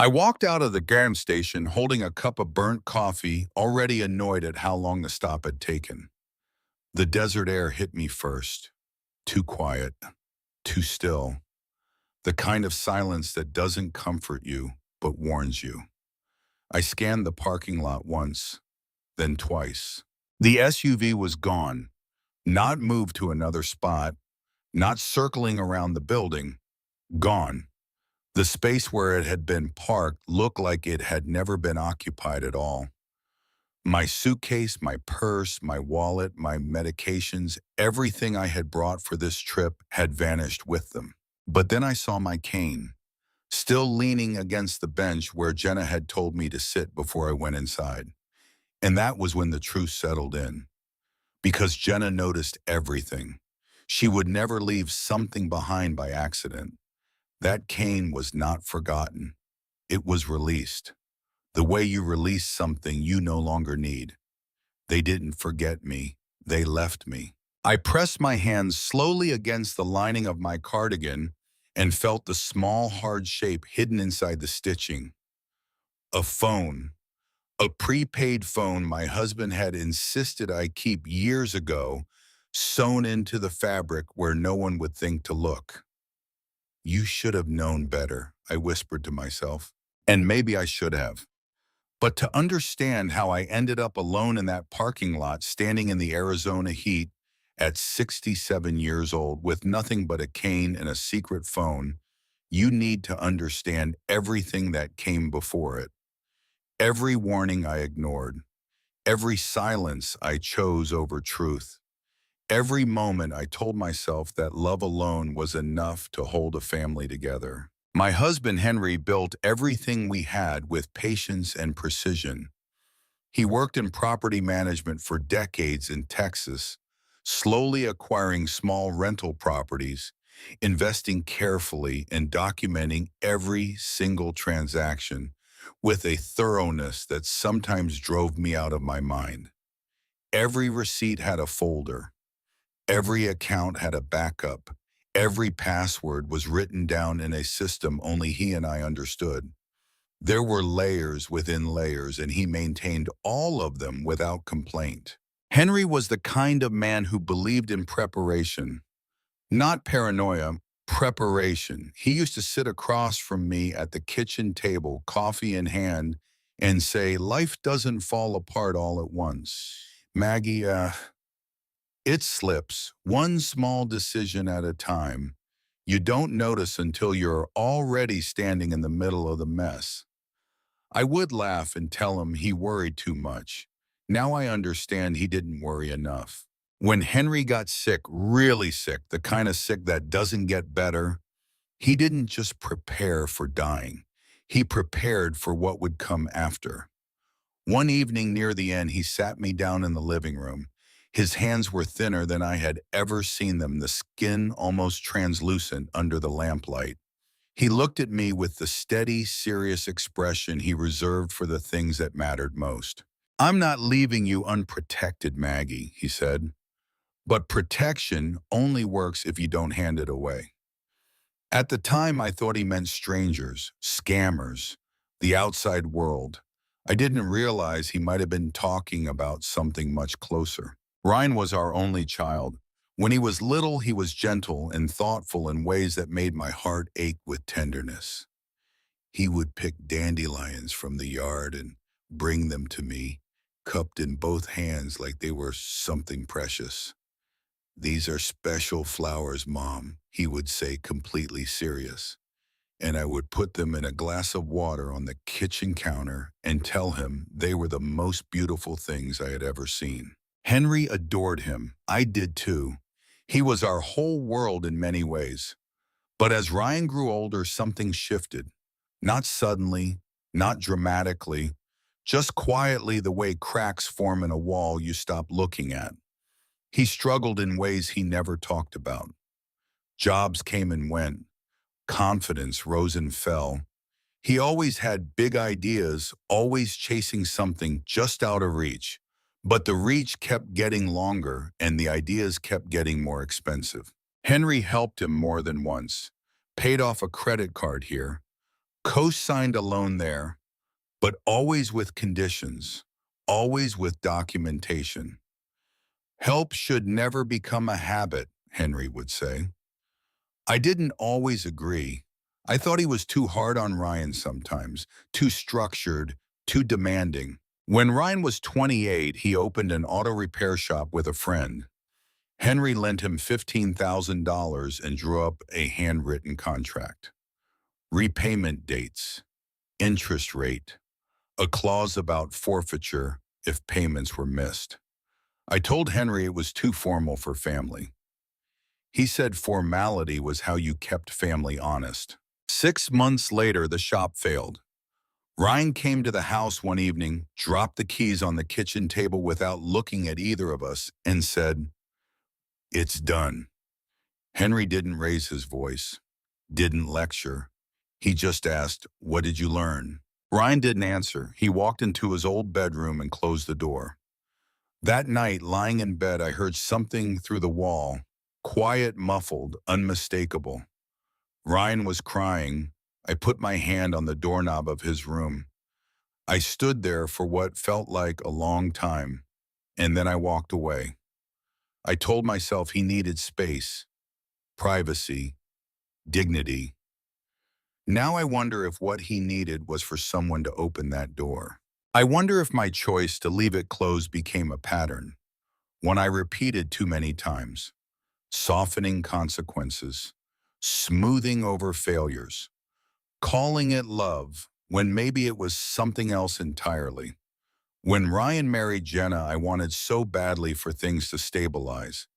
I walked out of the gas station holding a cup of burnt coffee, already annoyed at how long the stop had taken. The desert air hit me first. Too quiet, too still. The kind of silence that doesn't comfort you, but warns you. I scanned the parking lot once, then twice. The SUV was gone, not moved to another spot, not circling around the building, gone. The space where it had been parked looked like it had never been occupied at all. My suitcase, my purse, my wallet, my medications, everything I had brought for this trip had vanished with them. But then I saw my cane, still leaning against the bench where Jenna had told me to sit before I went inside. And that was when the truth settled in. Because Jenna noticed everything. She would never leave something behind by accident. That cane was not forgotten. It was released. The way you release something you no longer need. They didn't forget me. They left me. I pressed my hands slowly against the lining of my cardigan and felt the small, hard shape hidden inside the stitching. A phone. A prepaid phone my husband had insisted I keep years ago, sewn into the fabric where no one would think to look. You should have known better, I whispered to myself. And maybe I should have. But to understand how I ended up alone in that parking lot standing in the Arizona heat at 67 years old with nothing but a cane and a secret phone, you need to understand everything that came before it. Every warning I ignored, every silence I chose over truth, every moment I told myself that love alone was enough to hold a family together. My husband Henry built everything we had with patience and precision. He worked in property management for decades in Texas, slowly acquiring small rental properties, investing carefully and documenting every single transaction with a thoroughness that sometimes drove me out of my mind. Every receipt had a folder. Every account had a backup. Every password was written down in a system only he and I understood. There were layers within layers, and he maintained all of them without complaint. Henry was the kind of man who believed in preparation, not paranoia, preparation. He used to sit across from me at the kitchen table, coffee in hand, and say, "Life doesn't fall apart all at once. Maggie, it slips, one small decision at a time. You don't notice until you're already standing in the middle of the mess." I would laugh and tell him he worried too much. Now I understand he didn't worry enough. When Henry got sick, really sick, the kind of sick that doesn't get better, he didn't just prepare for dying. He prepared for what would come after. One evening near the end, he sat me down in the living room. His hands were thinner than I had ever seen them, the skin almost translucent under the lamplight. He looked at me with the steady, serious expression he reserved for the things that mattered most. "I'm not leaving you unprotected, Maggie," he said. "But protection only works if you don't hand it away." At the time, I thought he meant strangers, scammers, the outside world. I didn't realize he might have been talking about something much closer. Ryan was our only child. When he was little, he was gentle and thoughtful in ways that made my heart ache with tenderness. He would pick dandelions from the yard and bring them to me, cupped in both hands like they were something precious. "These are special flowers, Mom," he would say, completely serious. And I would put them in a glass of water on the kitchen counter and tell him they were the most beautiful things I had ever seen. Henry adored him. I did too. He was our whole world in many ways. But as Ryan grew older, something shifted. Not suddenly, not dramatically, just quietly, the way cracks form in a wall you stop looking at. He struggled in ways he never talked about. Jobs came and went. Confidence rose and fell. He always had big ideas, always chasing something just out of reach. But the reach kept getting longer and the ideas kept getting more expensive. Henry helped him more than once. Paid off a credit card here. Co-signed a loan there, but always with conditions, always with documentation. Help should never become a habit, Henry would say. I didn't always agree. I thought he was too hard on Ryan sometimes, too structured, too demanding. When Ryan was 28, he opened an auto repair shop with a friend. Henry lent him $15,000 and drew up a handwritten contract. Repayment dates, interest rate, a clause about forfeiture if payments were missed. I told Henry it was too formal for family. He said formality was how you kept family honest. 6 months later, the shop failed. Ryan came to the house one evening, dropped the keys on the kitchen table without looking at either of us, and said, "It's done." Henry didn't raise his voice, didn't lecture. He just asked, "What did you learn?" Ryan didn't answer. He walked into his old bedroom and closed the door. That night, lying in bed, I heard something through the wall, quiet, muffled, unmistakable. Ryan was crying. I put my hand on the doorknob of his room. I stood there for what felt like a long time, and then I walked away. I told myself he needed space, privacy, dignity. Now I wonder if what he needed was for someone to open that door. I wonder if my choice to leave it closed became a pattern, one I repeated too many times, softening consequences, smoothing over failures, calling it love when maybe it was something else entirely. When Ryan married Jenna, I wanted so badly for things to stabilize.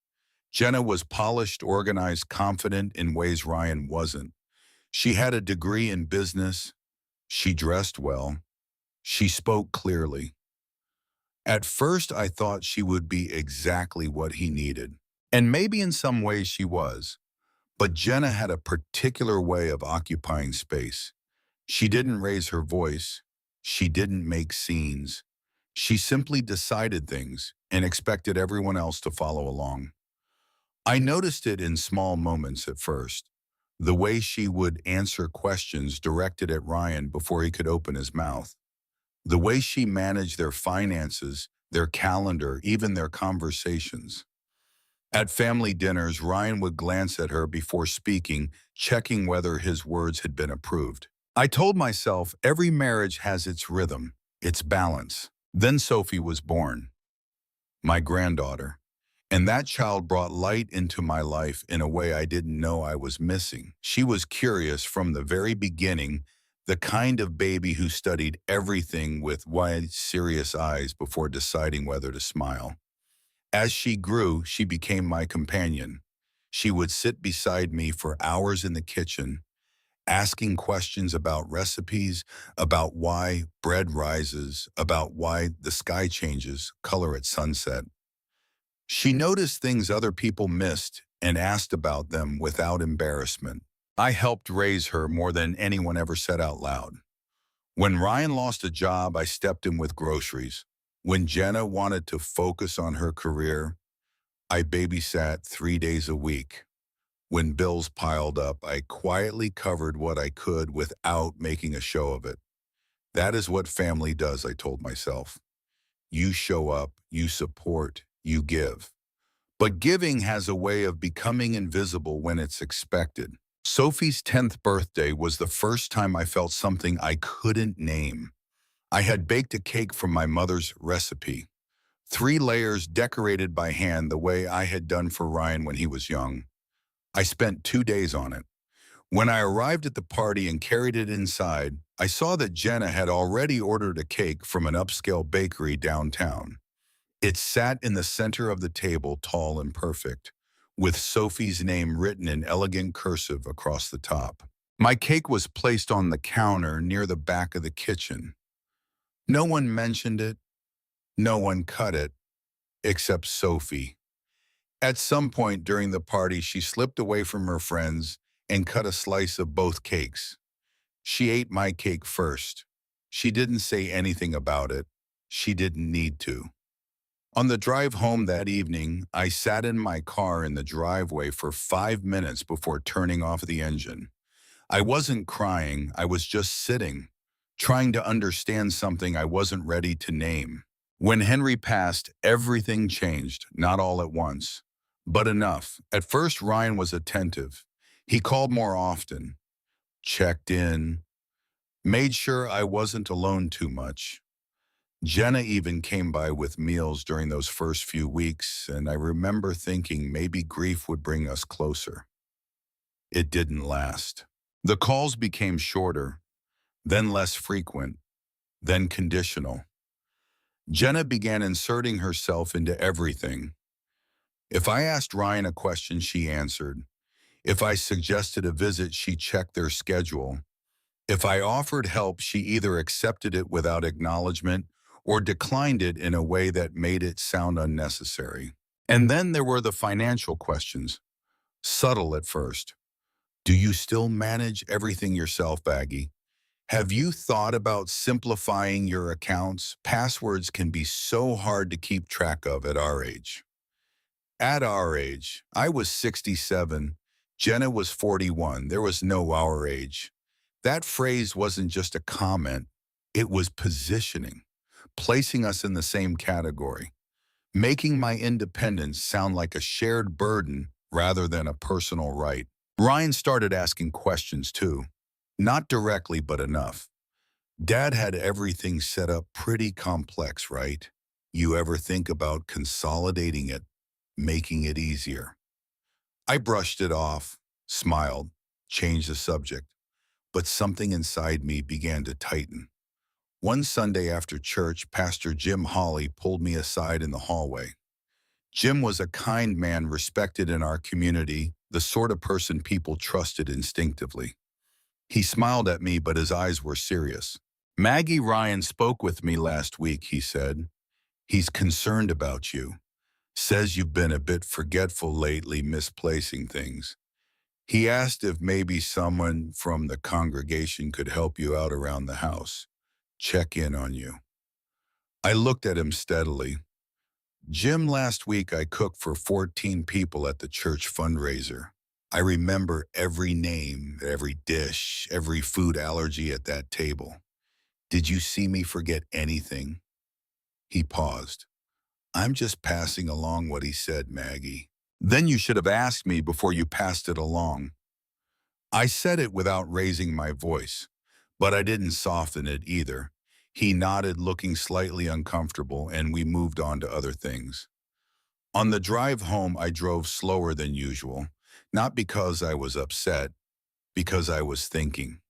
Jenna was polished, organized, confident in ways Ryan wasn't. She had a degree in business. She dressed well. She spoke clearly. At first, I thought she would be exactly what he needed. And maybe in some ways she was. But Jenna had a particular way of occupying space. She didn't raise her voice. She didn't make scenes. She simply decided things and expected everyone else to follow along. I noticed it in small moments at first. The way she would answer questions directed at Ryan before he could open his mouth. The way she managed their finances, their calendar, even their conversations. At family dinners, Ryan would glance at her before speaking, checking whether his words had been approved. I told myself every marriage has its rhythm, its balance. Then Sophie was born, my granddaughter. And that child brought light into my life in a way I didn't know I was missing. She was curious from the very beginning, the kind of baby who studied everything with wide, serious eyes before deciding whether to smile. As she grew, she became my companion. She would sit beside me for hours in the kitchen, asking questions about recipes, about why bread rises, about why the sky changes color at sunset. She noticed things other people missed and asked about them without embarrassment. I helped raise her more than anyone ever said out loud. When Ryan lost a job, I stepped in with groceries. When Jenna wanted to focus on her career, I babysat 3 days a week. When bills piled up, I quietly covered what I could without making a show of it. That is what family does, I told myself. You show up, you support, you give. But giving has a way of becoming invisible when it's expected. Sophie's 10th birthday was the first time I felt something I couldn't name. I had baked a cake from my mother's recipe, 3 layers decorated by hand the way I had done for Ryan when he was young. I spent 2 days on it. When I arrived at the party and carried it inside, I saw that Jenna had already ordered a cake from an upscale bakery downtown. It sat in the center of the table, tall and perfect, with Sophie's name written in elegant cursive across the top. My cake was placed on the counter near the back of the kitchen. No one mentioned it, no one cut it, except Sophie. At some point during the party, she slipped away from her friends and cut a slice of both cakes. She ate my cake first. She didn't say anything about it. She didn't need to. On the drive home that evening, I sat in my car in the driveway for 5 minutes before turning off the engine. I wasn't crying, I was just sitting, trying to understand something I wasn't ready to name. When Henry passed, everything changed, not all at once, but enough. At first, Ryan was attentive. He called more often, checked in, made sure I wasn't alone too much. Jenna even came by with meals during those first few weeks, and I remember thinking maybe grief would bring us closer. It didn't last. The calls became shorter, then less frequent, then conditional. Jenna began inserting herself into everything. If I asked Ryan a question, she answered. If I suggested a visit, she checked their schedule. If I offered help, she either accepted it without acknowledgement or declined it in a way that made it sound unnecessary. And then there were the financial questions, subtle at first. Do you still manage everything yourself, Baggy? Have you thought about simplifying your accounts? Passwords can be so hard to keep track of at our age. At our age, I was 67, Jenna was 41, there was no our age. That phrase wasn't just a comment, it was positioning, placing us in the same category, making my independence sound like a shared burden rather than a personal right. Ryan started asking questions too, not directly but enough. Dad had everything set up pretty complex, right? You ever think about consolidating it, making it easier? I brushed it off, smiled, changed the subject, but something inside me began to tighten. One Sunday after church, Pastor Jim Hawley pulled me aside in the hallway. Jim was a kind man respected in our community, the sort of person people trusted instinctively. He smiled at me, but his eyes were serious. Maggie Ryan spoke with me last week, he said. He's concerned about you. Says you've been a bit forgetful lately, misplacing things. He asked if maybe someone from the congregation could help you out around the house, check in on you. I looked at him steadily. Jim, last week I cooked for 14 people at the church fundraiser. I remember every name, every dish, every food allergy at that table. Did you see me forget anything? He paused. I'm just passing along what he said, Maggie. Then you should have asked me before you passed it along. I said it without raising my voice, but I didn't soften it either. He nodded, looking slightly uncomfortable, and we moved on to other things. On the drive home, I drove slower than usual, not because I was upset, because I was thinking.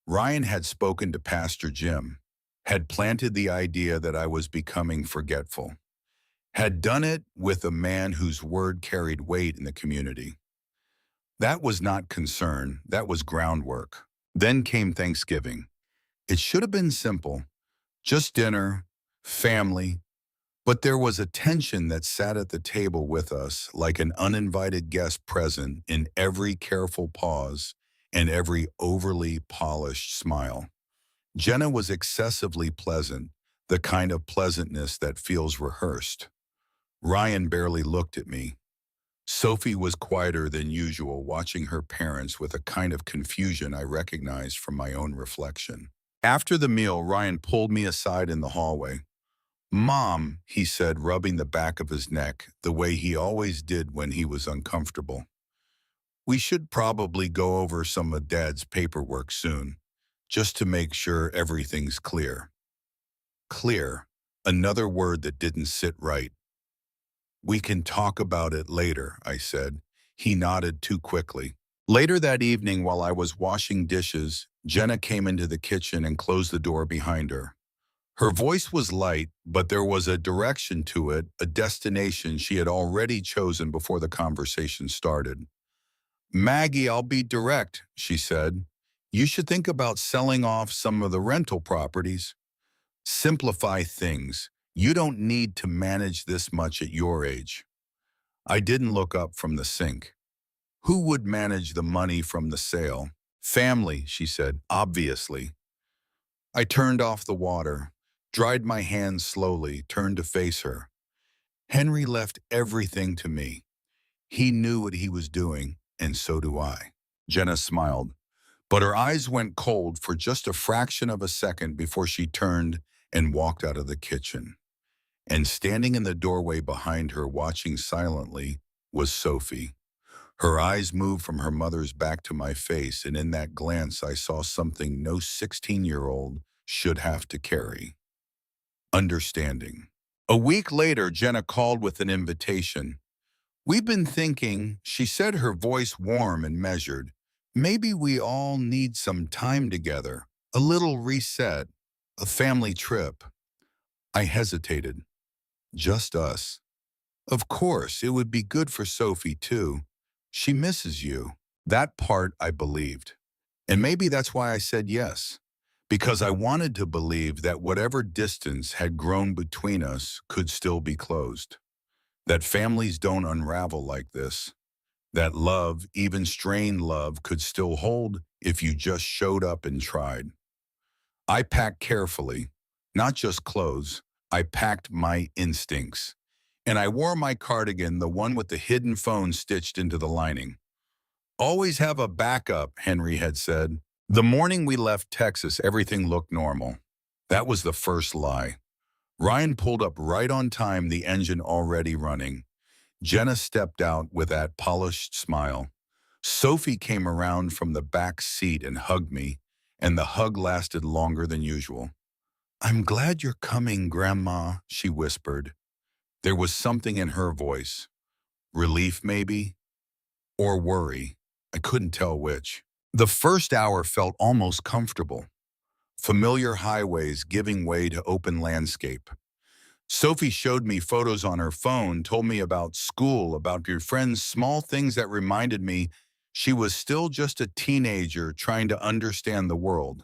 Ryan had spoken to Pastor Jim, had planted the idea that I was becoming forgetful, had done it with a man whose word carried weight in the community. That was not concern, that was groundwork. Then came Thanksgiving. It should have been simple, just dinner, family, but there was a tension that sat at the table with us like an uninvited guest present in every careful pause and every overly polished smile. Jenna was excessively pleasant, the kind of pleasantness that feels rehearsed. Ryan barely looked at me. Sophie was quieter than usual, watching her parents with a kind of confusion I recognized from my own reflection. After the meal, Ryan pulled me aside in the hallway. Mom, he said, rubbing the back of his neck, the way he always did when he was uncomfortable. We should probably go over some of Dad's paperwork soon, just to make sure everything's clear. Clear, another word that didn't sit right. We can talk about it later, I said. He nodded too quickly. Later that evening, while I was washing dishes, Jenna came into the kitchen and closed the door behind her. Her voice was light, but there was a direction to it, a destination she had already chosen before the conversation started. Maggie, I'll be direct, she said. You should think about selling off some of the rental properties. Simplify things. You don't need to manage this much at your age. I didn't look up from the sink. Who would manage the money from the sale? Family, she said, obviously. I turned off the water, dried my hands slowly, turned to face her. Henry left everything to me. He knew what he was doing, and so do I. Jenna smiled. But her eyes went cold for just a fraction of a second before she turned and walked out of the kitchen. And standing in the doorway behind her, watching silently, was Sophie. Her eyes moved from her mother's back to my face, and in that glance I saw something no 16-year-old should have to carry. Understanding. A week later, Jenna called with an invitation. "We've been thinking," she said, her voice warm and measured, "maybe we all need some time together, a little reset, a family trip." I hesitated. Just us. Of course, it would be good for Sophie, too. She misses you. That part I believed. And maybe that's why I said yes. Because I wanted to believe that whatever distance had grown between us could still be closed. That families don't unravel like this. That love, even strained love, could still hold if you just showed up and tried. I packed carefully, not just clothes. I packed my instincts. And I wore my cardigan, the one with the hidden phone stitched into the lining. "Always have a backup," Henry had said. The morning we left Texas, everything looked normal. That was the first lie. Ryan pulled up right on time, the engine already running. Jenna stepped out with that polished smile. Sophie came around from the back seat and hugged me, and the hug lasted longer than usual. "I'm glad you're coming, Grandma," she whispered. There was something in her voice. Relief, maybe? Or worry. I couldn't tell which. The first hour felt almost comfortable. Familiar highways giving way to open landscape. Sophie showed me photos on her phone, told me about school, about your friends, small things that reminded me she was still just a teenager trying to understand the world.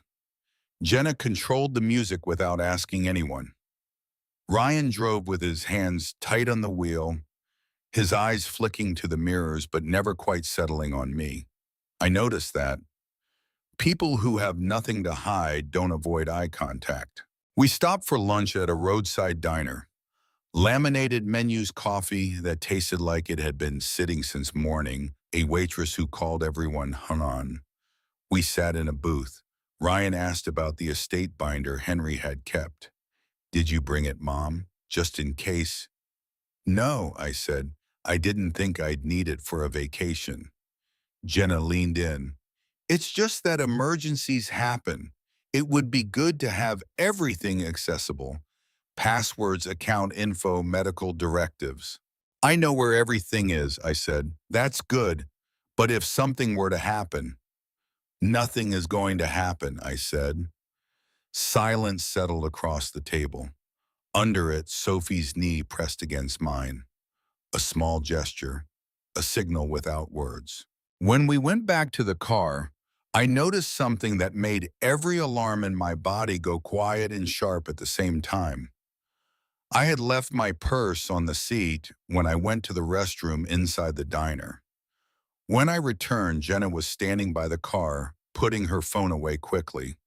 Jenna controlled the music without asking anyone. Ryan drove with his hands tight on the wheel, his eyes flicking to the mirrors but never quite settling on me. I noticed that. People who have nothing to hide don't avoid eye contact. We stopped for lunch at a roadside diner. Laminated menus, coffee that tasted like it had been sitting since morning, a waitress who called everyone hung on. We sat in a booth. Ryan asked about the estate binder Henry had kept. "Did you bring it, Mom? Just in case?" "No," I said. "I didn't think I'd need it for a vacation." Jenna leaned in. "It's just that emergencies happen. It would be good to have everything accessible. Passwords, account info, medical directives." "I know where everything is," I said. "That's good. But if something were to happen—" "Nothing is going to happen," I said. Silence settled across the table. Under it, Sophie's knee pressed against mine. A small gesture, a signal without words. When we went back to the car, I noticed something that made every alarm in my body go quiet and sharp at the same time. I had left my purse on the seat when I went to the restroom inside the diner. When I returned, Jenna was standing by the car, putting her phone away quickly.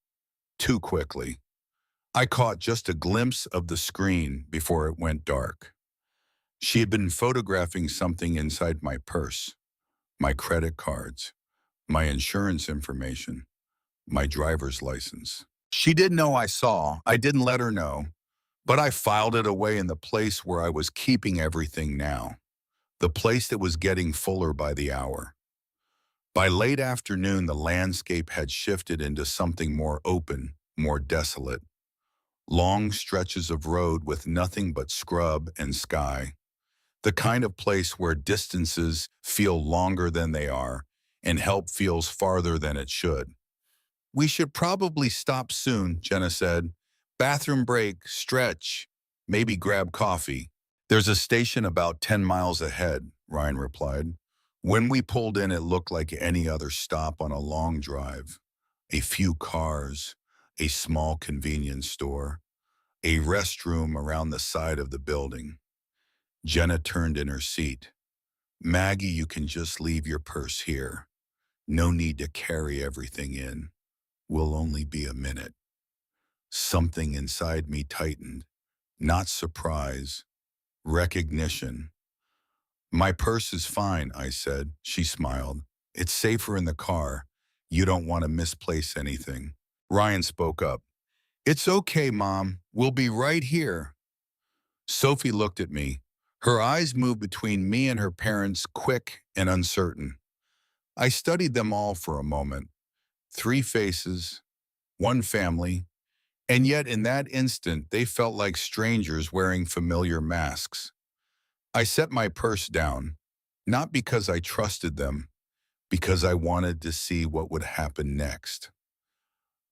Too quickly. I caught just a glimpse of the screen before it went dark. She had been photographing something inside my purse, my credit cards, my insurance information, my driver's license. She didn't know I saw. I didn't let her know. But I filed it away in the place where I was keeping everything now, the place that was getting fuller by the hour. By late afternoon, the landscape had shifted into something more open, more desolate. Long stretches of road with nothing but scrub and sky. The kind of place where distances feel longer than they are and help feels farther than it should. "We should probably stop soon," Jenna said. "Bathroom break, stretch, maybe grab coffee." "There's a station about 10 miles ahead," Ryan replied. When we pulled in, it looked like any other stop on a long drive. A few cars, a small convenience store, a restroom around the side of the building. Jenna turned in her seat. "Maggie, you can just leave your purse here. No need to carry everything in. Will only be a minute." Something inside me tightened. Not surprise, recognition. "My purse is fine," I said. She smiled. "It's safer in the car. You don't want to misplace anything. Ryan spoke up. It's okay, Mom. We'll be right here. Sophie looked at me. Her eyes moved between me and her parents, quick and uncertain. I studied them all for a moment. 3 faces, 1 family, and yet in that instant they felt like strangers wearing familiar masks. I set my purse down, not because I trusted them, because I wanted to see what would happen next.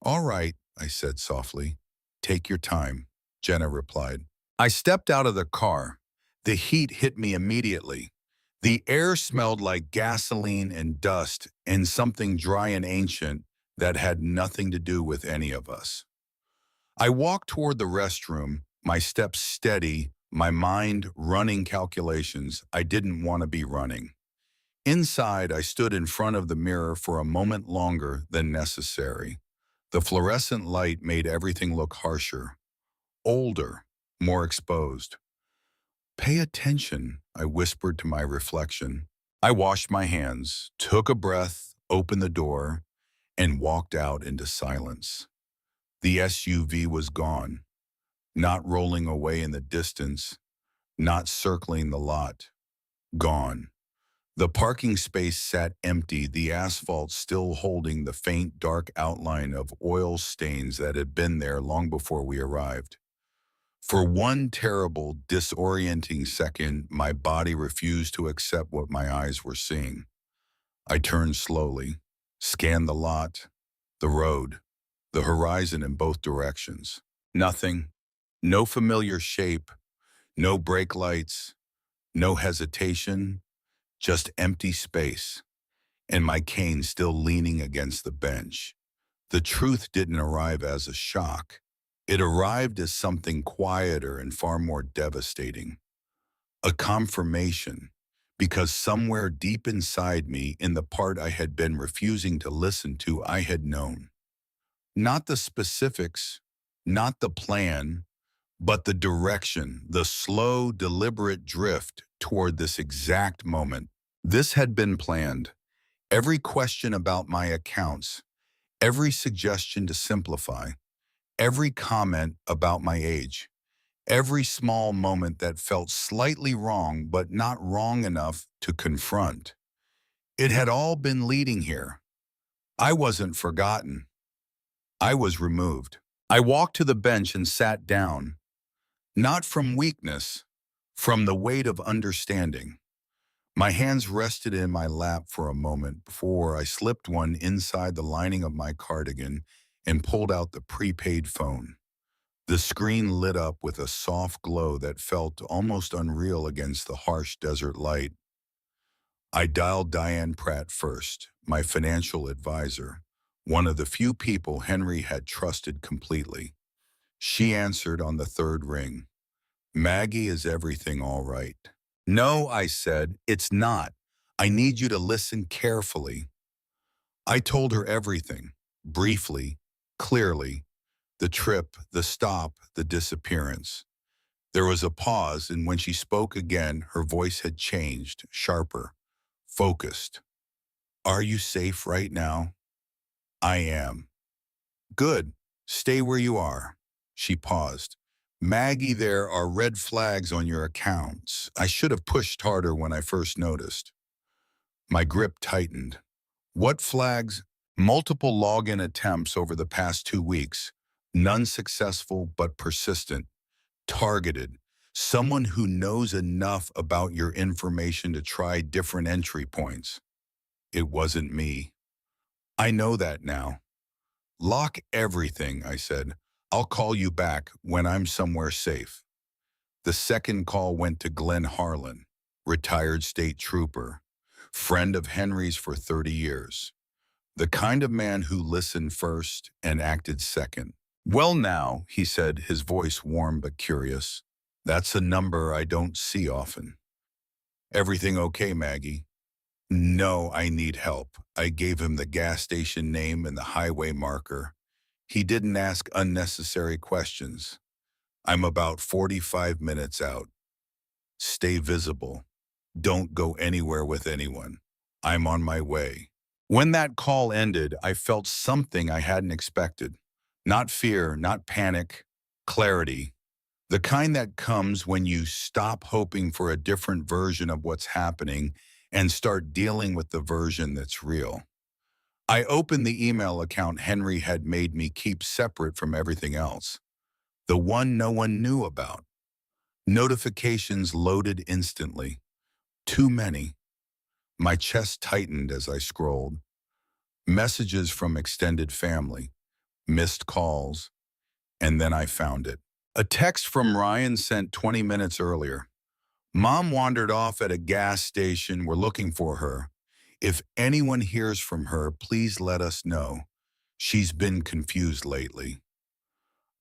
All right, I said softly. Take your time, Jenna replied. I stepped out of the car. The heat hit me immediately. The air smelled like gasoline and dust and something dry and ancient that had nothing to do with any of us. I walked toward the restroom, my steps steady, my mind running calculations I didn't want to be running. Inside, I stood in front of the mirror for a moment longer than necessary. The fluorescent light made everything look harsher, older, more exposed. Pay attention, I whispered to my reflection. I washed my hands, took a breath, opened the door, and walked out into silence. The SUV was gone, not rolling away in the distance, not circling the lot. Gone. The parking space sat empty, the asphalt still holding the faint dark outline of oil stains that had been there long before we arrived. For one terrible, disorienting second, my body refused to accept what my eyes were seeing. I turned slowly, scanned the lot, the road, the horizon in both directions. Nothing, no familiar shape, no brake lights, no hesitation, just empty space, and my cane still leaning against the bench. The truth didn't arrive as a shock. It arrived as something quieter and far more devastating. A confirmation, because somewhere deep inside me, in the part I had been refusing to listen to, I had known. Not the specifics, not the plan, but the direction, the slow, deliberate drift toward this exact moment. This had been planned. Every question about my accounts, every suggestion to simplify, every comment about my age, every small moment that felt slightly wrong but not wrong enough to confront. It had all been leading here. I wasn't forgotten. I was removed. I walked to the bench and sat down, not from weakness, from the weight of understanding. My hands rested in my lap for a moment before I slipped one inside the lining of my cardigan and pulled out the prepaid phone. The screen lit up with a soft glow that felt almost unreal against the harsh desert light. I dialed Diane Pratt first, my financial advisor, one of the few people Henry had trusted completely. She answered on the 3rd ring. Maggie, is everything all right? No, I said, it's not. I need you to listen carefully. I told her everything, briefly, clearly. The trip, the stop, the disappearance. There was a pause, and when she spoke again, her voice had changed, sharper, focused. Are you safe right now? I am. Good. Stay where you are. She paused. Maggie, there are red flags on your accounts. I should have pushed harder when I first noticed. My grip tightened. What flags? Multiple login attempts over the past 2 weeks. None successful but persistent. Targeted. Someone who knows enough about your information to try different entry points. It wasn't me. I know that now. Lock everything, I said. I'll call you back when I'm somewhere safe. The second call went to Glenn Harlan, retired state trooper, friend of Henry's for 30 years. The kind of man who listened first and acted second. Well now, he said, his voice warm but curious. That's a number I don't see often. Everything okay, Maggie? No, I need help. I gave him the gas station name and the highway marker. He didn't ask unnecessary questions. I'm about 45 minutes out. Stay visible. Don't go anywhere with anyone. I'm on my way. When that call ended, I felt something I hadn't expected. Not fear, not panic, clarity. The kind that comes when you stop hoping for a different version of what's happening and start dealing with the version that's real. I opened the email account Henry had made me keep separate from everything else, the one no one knew about. Notifications loaded instantly. Too many. My chest tightened as I scrolled. Messages from extended family, missed calls, and then I found it. A text from Ryan sent 20 minutes earlier. Mom wandered off at a gas station. We're looking for her. If anyone hears from her, please let us know. She's been confused lately.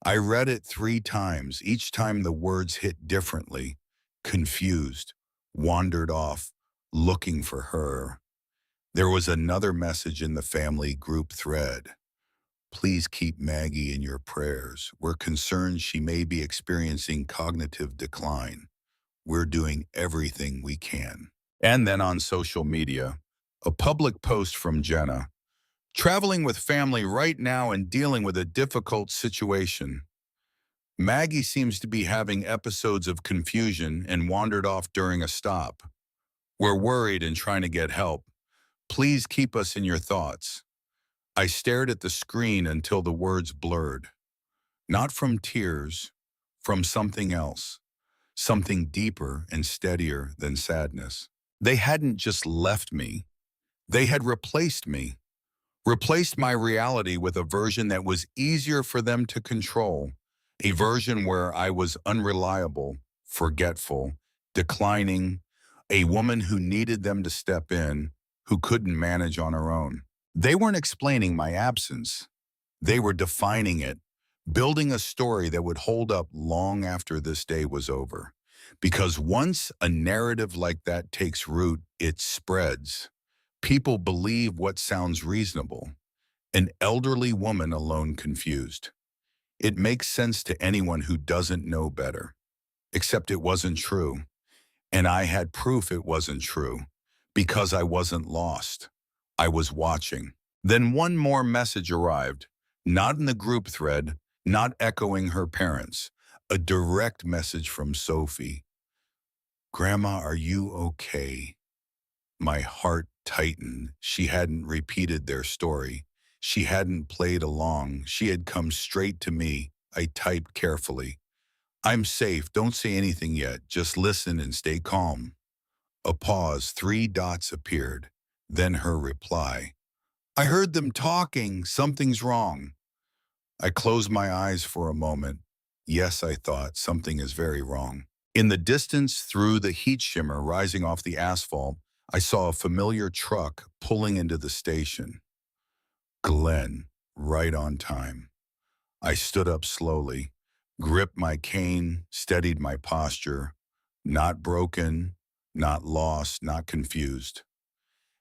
I read it 3 times, each time the words hit differently. Confused, wandered off, looking for her. There was another message in the family group thread. Please keep Maggie in your prayers. We're concerned she may be experiencing cognitive decline. We're doing everything we can. And then on social media, a public post from Jenna. Traveling with family right now and dealing with a difficult situation. Maggie seems to be having episodes of confusion and wandered off during a stop. We're worried and trying to get help. Please keep us in your thoughts. I stared at the screen until the words blurred. Not from tears, from something else. Something deeper and steadier than sadness. They hadn't just left me. They had replaced my reality with a version that was easier for them to control, a version where I was unreliable, forgetful, declining, a woman who needed them to step in, who couldn't manage on her own. They weren't explaining my absence. They were defining it, building a story that would hold up long after this day was over. Because once a narrative like that takes root, it spreads. People believe what sounds reasonable. An elderly woman alone confused. It makes sense to anyone who doesn't know better. Except it wasn't true. And I had proof it wasn't true. Because I wasn't lost. I was watching. Then one more message arrived. Not in the group thread, not echoing her parents. A direct message from Sophie. Grandma, are you okay? My heart tightened. She hadn't repeated their story. She hadn't played along. She had come straight to me. I typed carefully. I'm safe. Don't say anything yet. Just listen and stay calm. A pause. 3 dots appeared. Then her reply. I heard them talking. Something's wrong. I closed my eyes for a moment. Yes, I thought, something is very wrong. In the distance, through the heat shimmer rising off the asphalt, I saw a familiar truck pulling into the station. Glenn, right on time. I stood up slowly, gripped my cane, steadied my posture. Not broken, not lost, not confused.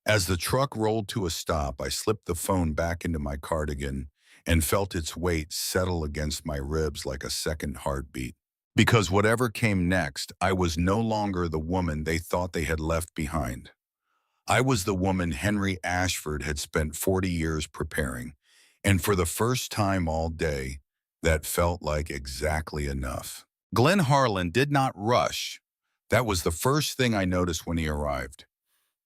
As the truck rolled to a stop, I slipped the phone back into my cardigan and felt its weight settle against my ribs like a second heartbeat. Because whatever came next, I was no longer the woman they thought they had left behind. I was the woman Henry Ashford had spent 40 years preparing, and for the first time all day, that felt like exactly enough. Glenn Harlan did not rush. That was the first thing I noticed when he arrived.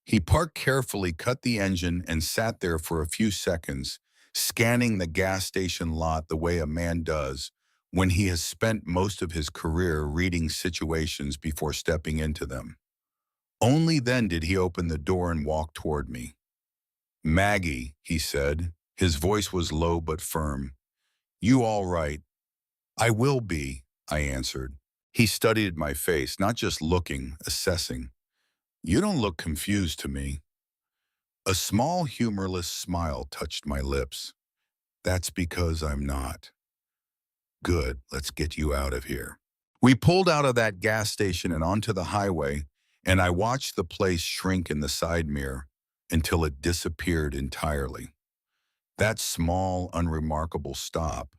He parked carefully, cut the engine, and sat there for a few seconds, scanning the gas station lot the way a man does when he has spent most of his career reading situations before stepping into them. Only then did he open the door and walk toward me. Maggie, he said. His voice was low but firm. You all right? I will be, I answered. He studied my face, not just looking, assessing. You don't look confused to me. A small, humorless smile touched my lips. That's because I'm not. Good, let's get you out of here. We pulled out of that gas station and onto the highway, and I watched the place shrink in the side mirror until it disappeared entirely. That small, unremarkable stop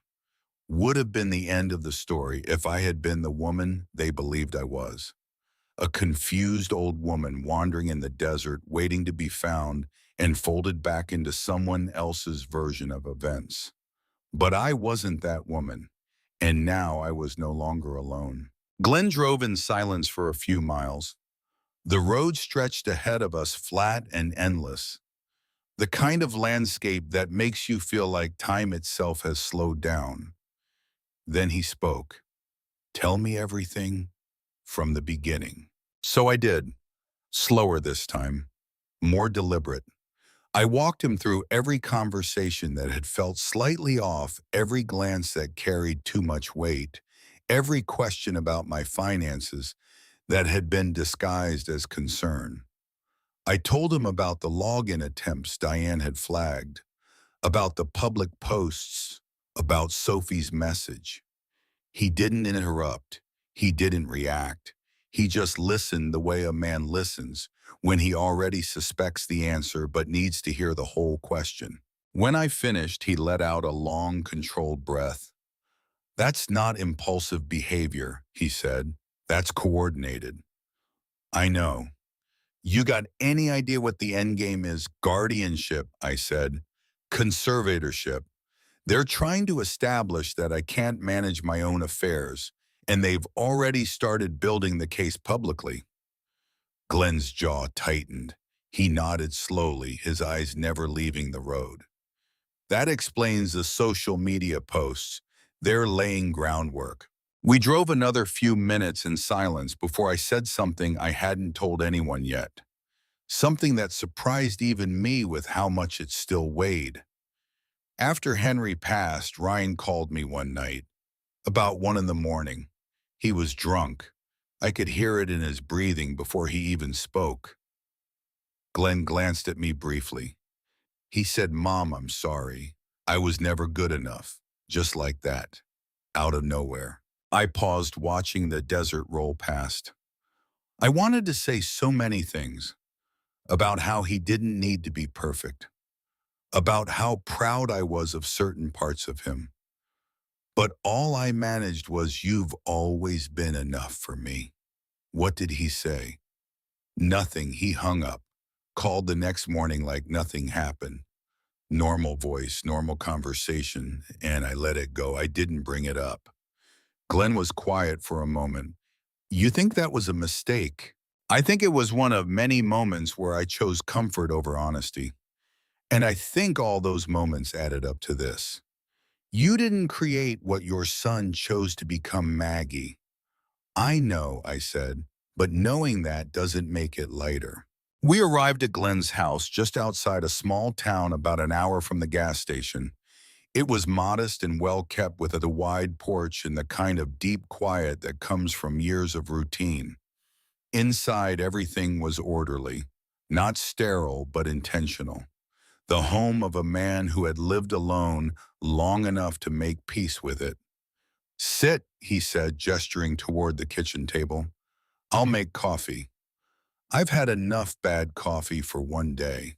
would have been the end of the story if I had been the woman they believed I was. A confused old woman wandering in the desert, waiting to be found and folded back into someone else's version of events. But I wasn't that woman, and now I was no longer alone. Glenn drove in silence for a few miles. The road stretched ahead of us flat and endless, the kind of landscape that makes you feel like time itself has slowed down. Then he spoke. Tell me everything from the beginning. So I did, slower this time, more deliberate. I walked him through every conversation that had felt slightly off, every glance that carried too much weight, every question about my finances that had been disguised as concern. I told him about the login attempts Diane had flagged, about the public posts, about Sophie's message. He didn't interrupt. He didn't react. He just listened the way a man listens when he already suspects the answer but needs to hear the whole question. When I finished, he let out a long, controlled breath. That's not impulsive behavior, he said. That's coordinated. I know. You got any idea what the end game is? Guardianship, I said. Conservatorship. They're trying to establish that I can't manage my own affairs, and they've already started building the case publicly. Glenn's jaw tightened. He nodded slowly, his eyes never leaving the road. That explains the social media posts. They're laying groundwork. We drove another few minutes in silence before I said something I hadn't told anyone yet. Something that surprised even me with how much it still weighed. After Henry passed, Ryan called me one night, about 1 in the morning. He was drunk. I could hear it in his breathing before he even spoke. Glenn glanced at me briefly. He said, "Mom, I'm sorry. I was never good enough." Just like that, out of nowhere. I paused, watching the desert roll past. I wanted to say so many things about how he didn't need to be perfect, about how proud I was of certain parts of him. But all I managed was, "You've always been enough for me." What did he say? Nothing. He hung up, called the next morning like nothing happened. Normal voice, normal conversation, and I let it go. I didn't bring it up. Glenn was quiet for a moment. You think that was a mistake? I think it was one of many moments where I chose comfort over honesty. And I think all those moments added up to this. You didn't create what your son chose to become, Maggie. I know, I said, but knowing that doesn't make it lighter. We arrived at Glenn's house just outside a small town about an hour from the gas station. It was modest and well kept, with a wide porch and the kind of deep quiet that comes from years of routine. Inside, everything was orderly, not sterile but intentional. The home of a man who had lived alone long enough to make peace with it. Sit, he said, gesturing toward the kitchen table. I'll make coffee. I've had enough bad coffee for one day.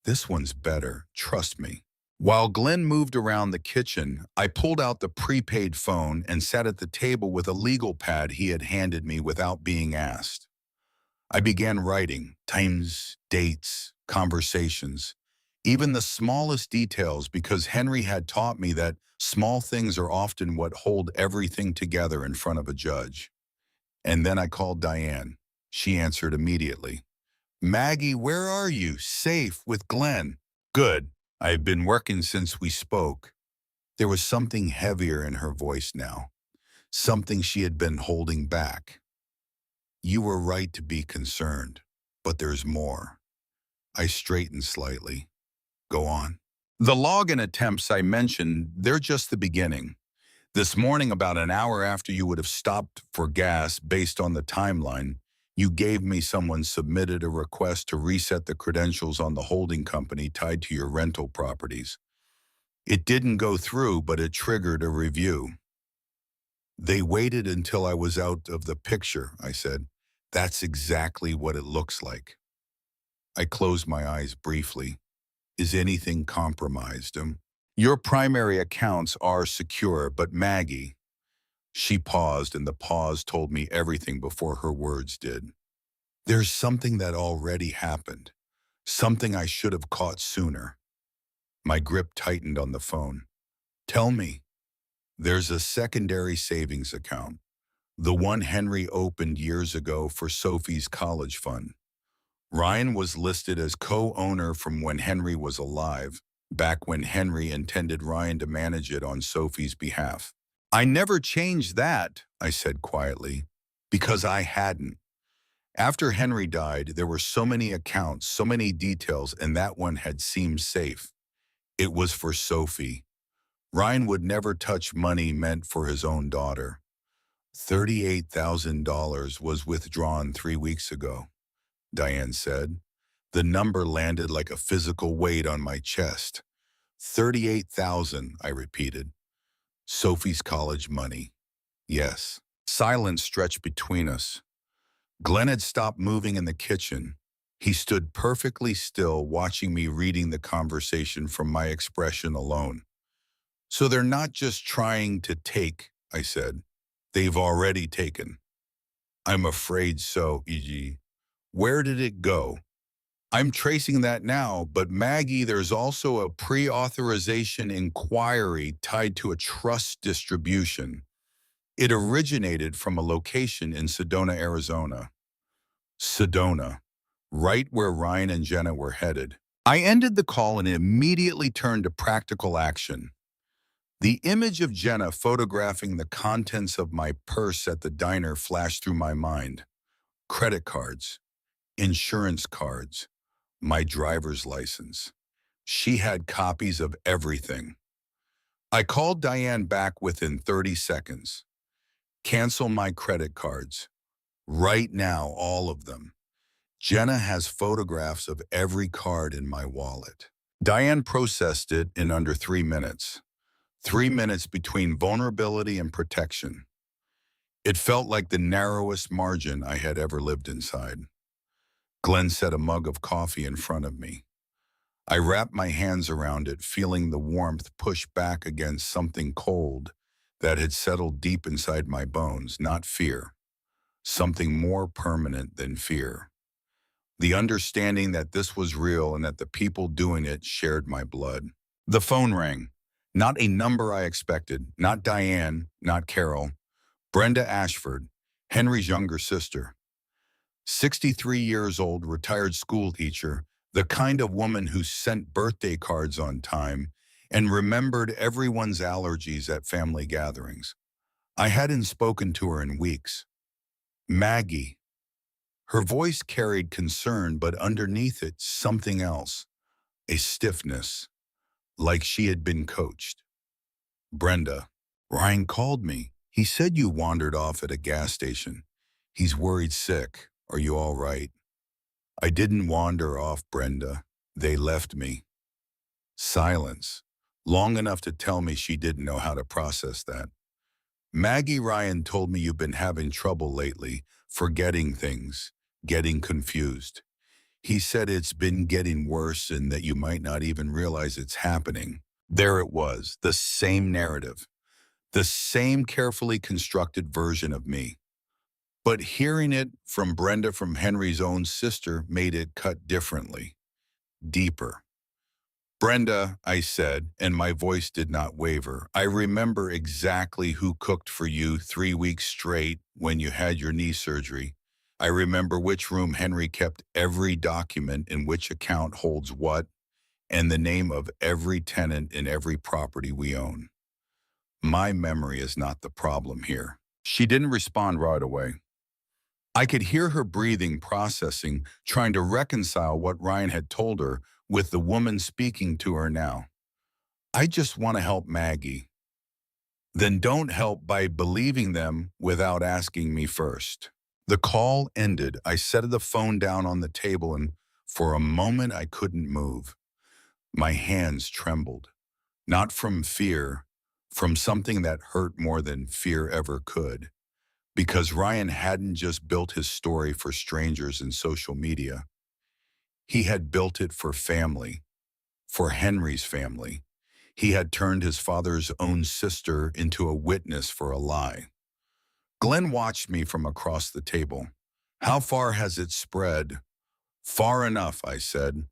This one's better, trust me. While Glenn moved around the kitchen, I pulled out the prepaid phone and sat at the table with a legal pad he had handed me without being asked. I began writing times, dates, conversations, even the smallest details, because Henry had taught me that small things are often what hold everything together in front of a judge. And then I called Diane. She answered immediately. Maggie, where are you? Safe with Glenn. Good. I've been working since we spoke. There was something heavier in her voice now, something she had been holding back. You were right to be concerned, but there's more. I straightened slightly. Go on. The login attempts I mentioned, they're just the beginning. This morning, about an hour after you would have stopped for gas based on the timeline, you gave me someone submitted a request to reset the credentials on the holding company tied to your rental properties. It didn't go through, but it triggered a review. They waited until I was out of the picture, I said. That's exactly what it looks like. I closed my eyes briefly. Is anything compromised? Your primary accounts are secure, but Maggie... She paused, and the pause told me everything before her words did. There's something that already happened. Something I should have caught sooner. My grip tightened on the phone. Tell me, there's a secondary savings account, the one Henry opened years ago for Sophie's college fund. Ryan was listed as co-owner from when Henry was alive, back when Henry intended Ryan to manage it on Sophie's behalf. I never changed that, I said quietly, because I hadn't. After Henry died, there were so many accounts, so many details, and that one had seemed safe. It was for Sophie. Ryan would never touch money meant for his own daughter. $38,000 was withdrawn 3 weeks ago, Diane said. The number landed like a physical weight on my chest. 38,000, I repeated. Sophie's college money. Yes. Silence stretched between us. Glenn had stopped moving in the kitchen. He stood perfectly still, watching me, reading the conversation from my expression alone. So they're not just trying to take, I said. They've already taken. I'm afraid so, E.G. Where did it go? I'm tracing that now, but Maggie, there's also a pre-authorization inquiry tied to a trust distribution. It originated from a location in Sedona, Arizona. Sedona, right where Ryan and Jenna were headed. I ended the call and immediately turned to practical action. The image of Jenna photographing the contents of my purse at the diner flashed through my mind. Credit cards, insurance cards, my driver's license. She had copies of everything. I called Diane back within 30 seconds. Cancel my credit cards. Right now, all of them. Jenna has photographs of every card in my wallet. Diane processed it in under 3 minutes. 3 minutes between vulnerability and protection. It felt like the narrowest margin I had ever lived inside. Glenn set a mug of coffee in front of me. I wrapped my hands around it, feeling the warmth push back against something cold that had settled deep inside my bones, not fear. Something more permanent than fear. The understanding that this was real and that the people doing it shared my blood. The phone rang. Not a number I expected, not Diane, not Carol. Brenda Ashford, Henry's younger sister. 63 years old, retired school teacher, the kind of woman who sent birthday cards on time and remembered everyone's allergies at family gatherings. I hadn't spoken to her in weeks. Maggie. Her voice carried concern, but underneath it, something else. A stiffness, like she had been coached. Brenda. Ryan called me. He said you wandered off at a gas station. He's worried sick. Are you all right? I didn't wander off, Brenda. They left me. Silence. Long enough to tell me she didn't know how to process that. Maggie, Ryan told me you've been having trouble lately, forgetting things, getting confused. He said it's been getting worse and that you might not even realize it's happening. There it was, the same narrative, the same carefully constructed version of me. But hearing it from Brenda, from Henry's own sister, made it cut differently, deeper. Brenda, I said, and my voice did not waver. I remember exactly who cooked for you 3 weeks straight when you had your knee surgery. I remember which room Henry kept every document in which account holds what, and the name of every tenant in every property we own. My memory is not the problem here. She didn't respond right away. I could hear her breathing, processing, trying to reconcile what Ryan had told her with the woman speaking to her now. I just want to help Maggie. Then don't help by believing them without asking me first. The call ended. I set the phone down on the table and for a moment I couldn't move. My hands trembled, not from fear, from something that hurt more than fear ever could. Because Ryan hadn't just built his story for strangers in social media. He had built it for family, for Henry's family. He had turned his father's own sister into a witness for a lie. Glenn watched me from across the table. How far has it spread? Far enough, I said.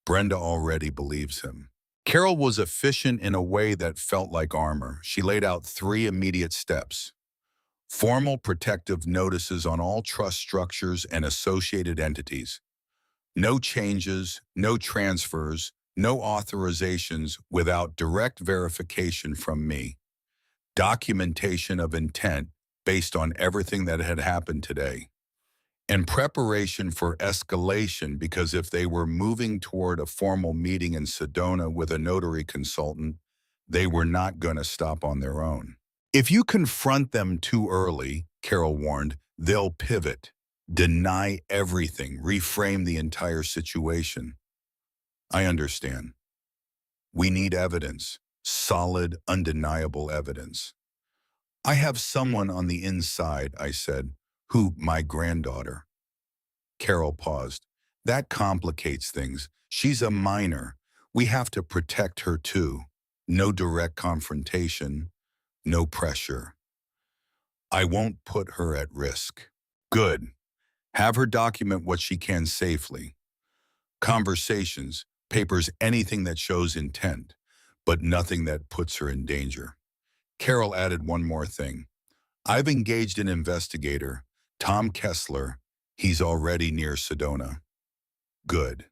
Brenda already believes him. Carol was efficient in a way that felt like armor. She laid out 3 immediate steps. Formal protective notices on all trust structures and associated entities. No changes, no transfers, no authorizations without direct verification from me. Documentation of intent based on everything that had happened today. And preparation for escalation, because if they were moving toward a formal meeting in Sedona with a notary consultant, they were not going to stop on their own. If you confront them too early, Carol warned, they'll pivot, deny everything, reframe the entire situation. I understand. We need evidence, solid, undeniable evidence. I have someone on the inside, I said, my granddaughter. Carol paused. That complicates things. She's a minor. We have to protect her too. No direct confrontation, no pressure. I won't put her at risk. Good. Have her document what she can safely. Conversations, papers, anything that shows intent, but nothing that puts her in danger. Carol added one more thing. I've engaged an investigator, Tom Kessler. He's already near Sedona. Good.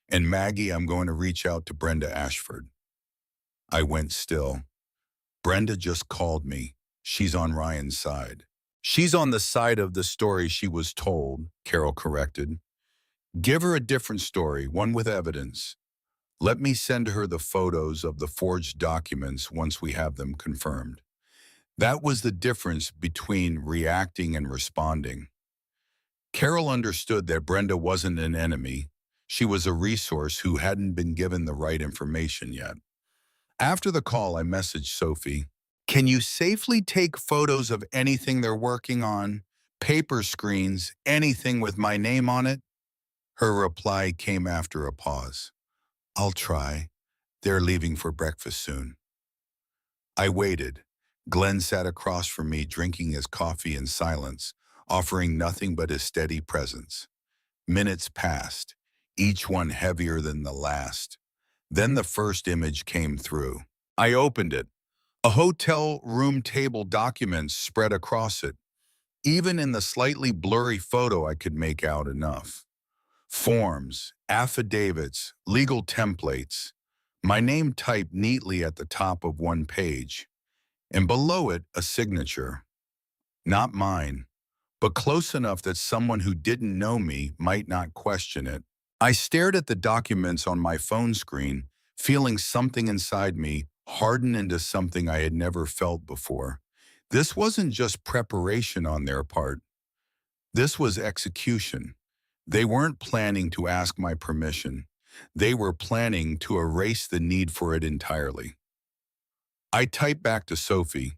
And Maggie, I'm going to reach out to Brenda Ashford. I went still. Brenda just called me. She's on Ryan's side. She's on the side of the story she was told, Carol corrected. Give her a different story, one with evidence. Let me send her the photos of the forged documents once we have them confirmed. That was the difference between reacting and responding. Carol understood that Brenda wasn't an enemy. She was a resource who hadn't been given the right information yet. After the call, I messaged Sophie. Can you safely take photos of anything they're working on? Paper screens, anything with my name on it? Her reply came after a pause. I'll try. They're leaving for breakfast soon. I waited. Glenn sat across from me drinking his coffee in silence, offering nothing but his steady presence. Minutes passed, each one heavier than the last. Then the first image came through. I opened it. A hotel room table documents spread across it. Even in the slightly blurry photo, I could make out enough. Forms, affidavits, legal templates. My name typed neatly at the top of one page. And below it, a signature. Not mine, but close enough that someone who didn't know me might not question it. I stared at the documents on my phone screen, feeling something inside me harden into something I had never felt before. This wasn't just preparation on their part. This was execution. They weren't planning to ask my permission. They were planning to erase the need for it entirely. I typed back to Sophie,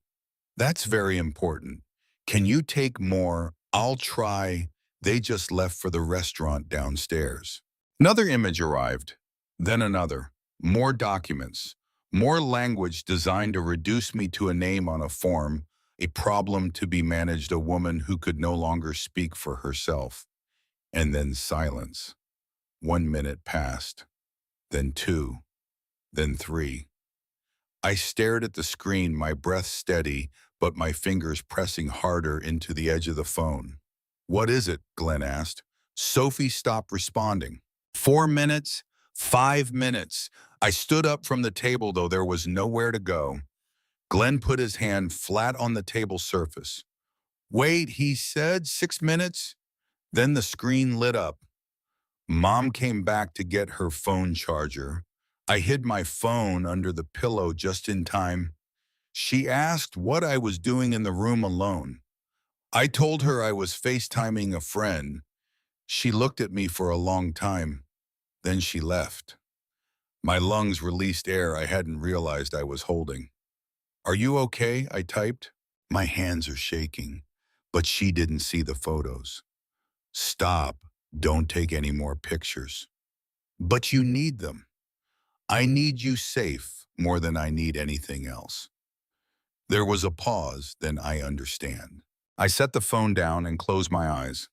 that's very important. Can you take more? I'll try. They just left for the restaurant downstairs. Another image arrived, then another. More documents, more language designed to reduce me to a name on a form, a problem to be managed, a woman who could no longer speak for herself. And then silence. 1 minute passed, then 2, then 3. I stared at the screen, my breath steady, but my fingers pressing harder into the edge of the phone. What is it? Glenn asked. Sophie stopped responding. 4 minutes, 5 minutes. I stood up from the table, though there was nowhere to go. Glenn put his hand flat on the table surface. Wait, he said, 6 minutes? Then the screen lit up. Mom came back to get her phone charger. I hid my phone under the pillow just in time. She asked what I was doing in the room alone. I told her I was FaceTiming a friend. She looked at me for a long time. Then she left. My lungs released air I hadn't realized I was holding. Are you okay? I typed. My hands are shaking, but she didn't see the photos. Stop. Don't take any more pictures. But you need them. I need you safe more than I need anything else. There was a pause, then I understand. I set the phone down and closed my eyes.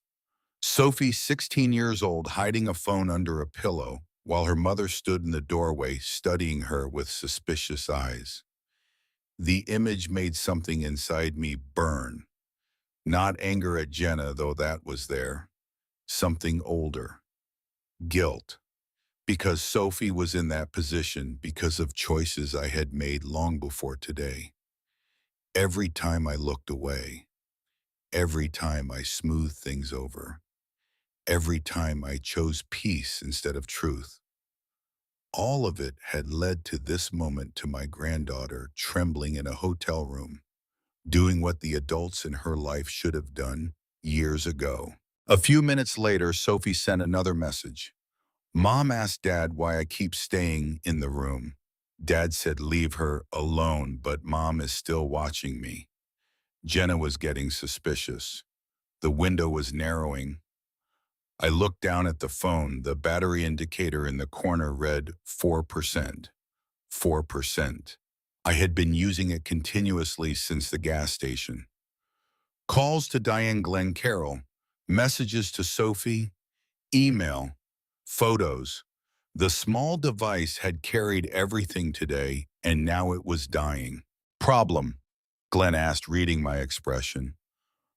Sophie, 16 years old, hiding a phone under a pillow. while her mother stood in the doorway studying her with suspicious eyes. The image made something inside me burn. Not anger at Jenna, though that was there. Something older. Guilt. Because Sophie was in that position because of choices I had made long before today. Every time I looked away, every time I smoothed things over, every time I chose peace instead of truth, all of it had led to this moment, to my granddaughter trembling in a hotel room, doing what the adults in her life should have done years ago. A few minutes later, Sophie sent another message. Mom asked Dad why I keep staying in the room. Dad said leave her alone, but Mom is still watching me. Jenna was getting suspicious. The window was narrowing. I looked down at the phone. The battery indicator in the corner read 4%. 4%. I had been using it continuously since the gas station. Calls to Diane Glenn Carroll, messages to Sophie, email, photos. The small device had carried everything today, and now it was dying. Problem? Glenn asked, reading my expression.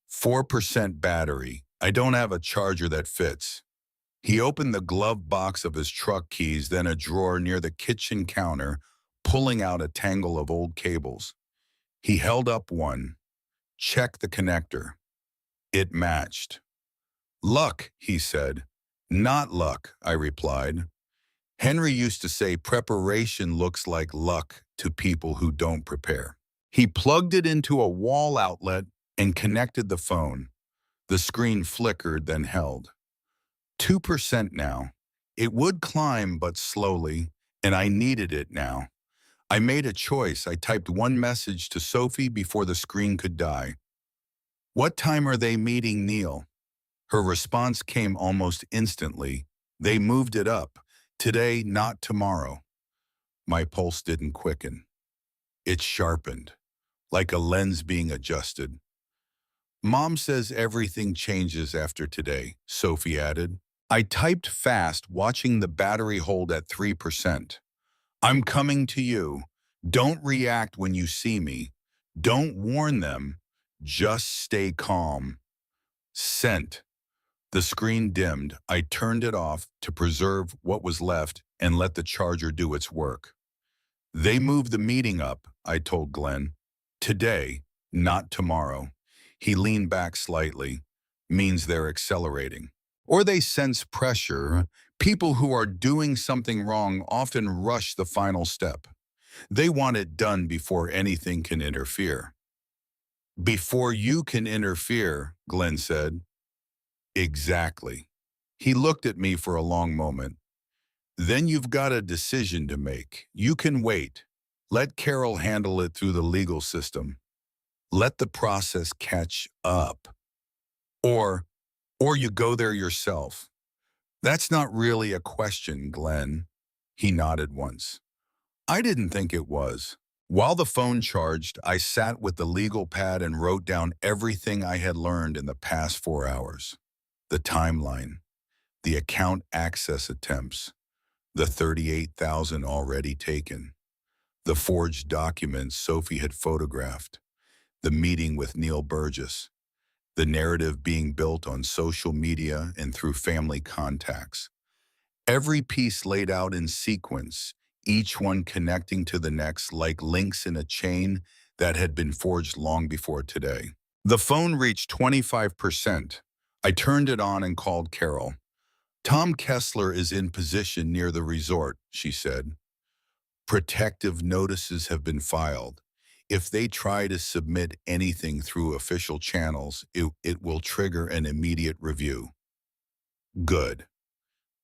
4% battery. I don't have a charger that fits. He opened the glove box of his truck keys, then a drawer near the kitchen counter, pulling out a tangle of old cables. He held up one. Check the connector. It matched. Luck, he said. Not luck, I replied. Henry used to say preparation looks like luck to people who don't prepare. He plugged it into a wall outlet and connected the phone. The screen flickered, then held. 2% now. It would climb, but slowly, and I needed it now. I made a choice. I typed one message to Sophie before the screen could die. What time are they meeting Neil? Her response came almost instantly. They moved it up. Today, not tomorrow. My pulse didn't quicken. It sharpened, like a lens being adjusted. Mom says everything changes after today, Sophie added. I typed fast, watching the battery hold at 3%. I'm coming to you. Don't react when you see me. Don't warn them. Just stay calm. Sent. The screen dimmed. I turned it off to preserve what was left and let the charger do its work. They moved the meeting up, I told Glenn. Today, not tomorrow. He leaned back slightly. Means they're accelerating. Or they sense pressure. People who are doing something wrong often rush the final step. They want it done before anything can interfere. Before you can interfere, Glenn said. Exactly. He looked at me for a long moment. Then you've got a decision to make. You can wait. Let Carol handle it through the legal system. Let the process catch up. Or you go there yourself. That's not really a question, Glenn. He nodded once. I didn't think it was. While the phone charged, I sat with the legal pad and wrote down everything I had learned in the past 4 hours. The timeline, the account access attempts, the 38,000 already taken, the forged documents Sophie had photographed, the meeting with Neil Burgess, the narrative being built on social media and through family contacts. Every piece laid out in sequence, each one connecting to the next like links in a chain that had been forged long before today. The phone reached 25%. I turned it on and called Carol. Tom Kessler is in position near the resort, she said. Protective notices have been filed. If they try to submit anything through official channels, it will trigger an immediate review. Good.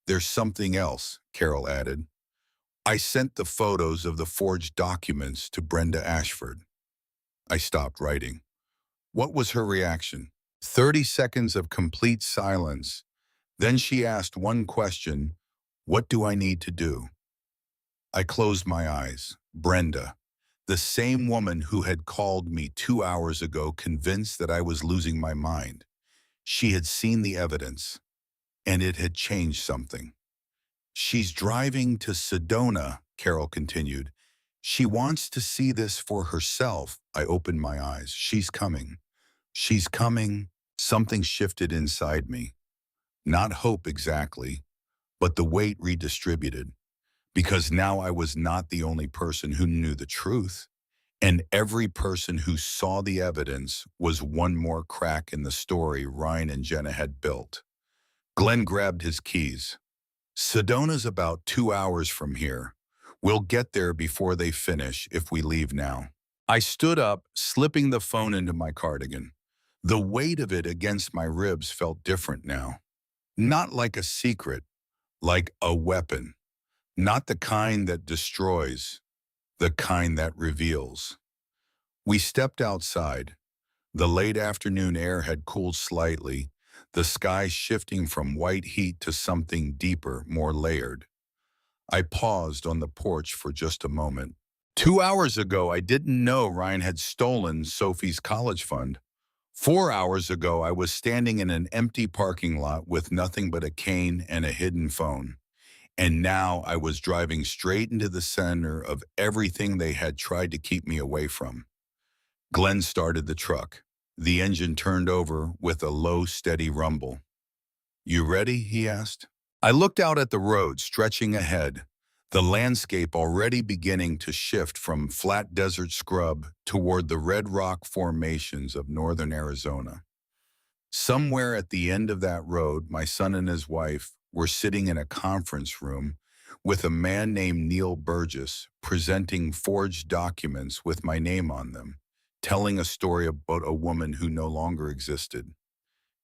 There's something else, Carol added. I sent the photos of the forged documents to Brenda Ashford. I stopped writing. What was her reaction? 30 seconds of complete silence. Then she asked one question, what do I need to do? I closed my eyes. Brenda, the same woman who had called me 2 hours ago, convinced that I was losing my mind. She had seen the evidence, and it had changed something. She's driving to Sedona, Carol continued. She wants to see this for herself. I opened my eyes. She's coming. She's coming. Something shifted inside me. Not hope exactly, but the weight redistributed. Because now I was not the only person who knew the truth. And every person who saw the evidence was one more crack in the story Ryan and Jenna had built. Glenn grabbed his keys. Sedona's about 2 hours from here. We'll get there before they finish if we leave now. I stood up, slipping the phone into my cardigan. The weight of it against my ribs felt different now. Not like a secret, like a weapon. Not the kind that destroys, the kind that reveals. We stepped outside. The late afternoon air had cooled slightly, the sky shifting from white heat to something deeper, more layered. I paused on the porch for just a moment. 2 hours ago, I didn't know Ryan had stolen Sophie's college fund. 4 hours ago, I was standing in an empty parking lot with nothing but a cane and a hidden phone. And now I was driving straight into the center of everything they had tried to keep me away from. Glenn started the truck. The engine turned over with a low, steady rumble. "You ready?" he asked. I looked out at the road stretching ahead, the landscape already beginning to shift from flat desert scrub toward the red rock formations of northern Arizona. Somewhere at the end of that road, my son and his wife were sitting in a conference room with a man named Neil Burgess presenting forged documents with my name on them, telling a story about a woman who no longer existed.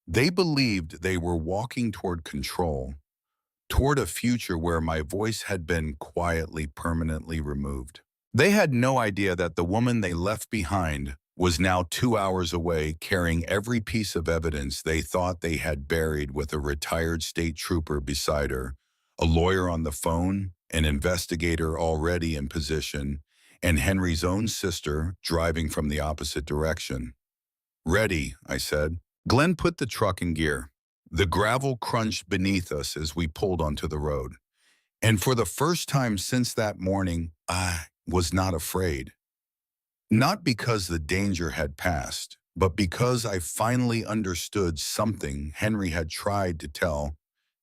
They believed they were walking toward control, toward a future where my voice had been quietly, permanently removed. They had no idea that the woman they left behind was now 2 hours away, carrying every piece of evidence they thought they had buried, with a retired state trooper beside her, a lawyer on the phone, an investigator already in position, and Henry's own sister driving from the opposite direction. "Ready," I said. Glenn put the truck in gear. The gravel crunched beneath us as we pulled onto the road. And for the first time since that morning, I was not afraid. Not because the danger had passed, but because I finally understood something Henry had tried to tell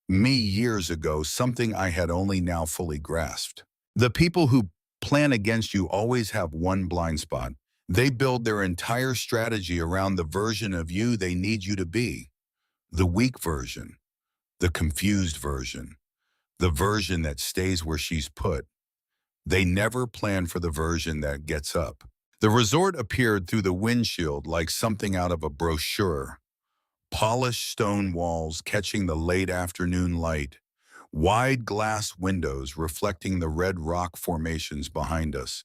me years ago, something I had only now fully grasped. The people who plan against you always have one blind spot. They build their entire strategy around the version of you they need you to be. The weak version, the confused version, the version that stays where she's put. They never plan for the version that gets up. The resort appeared through the windshield like something out of a brochure. Polished stone walls catching the late afternoon light, wide glass windows reflecting the red rock formations behind us,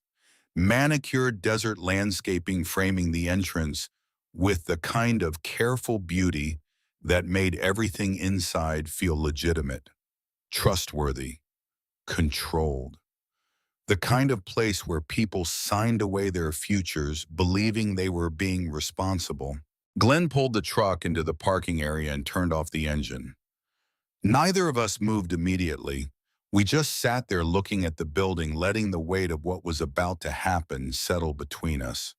manicured desert landscaping framing the entrance with the kind of careful beauty that made everything inside feel legitimate, trustworthy, controlled. The kind of place where people signed away their futures believing they were being responsible. Glenn pulled the truck into the parking area and turned off the engine. Neither of us moved immediately. We just sat there looking at the building, letting the weight of what was about to happen settle between us.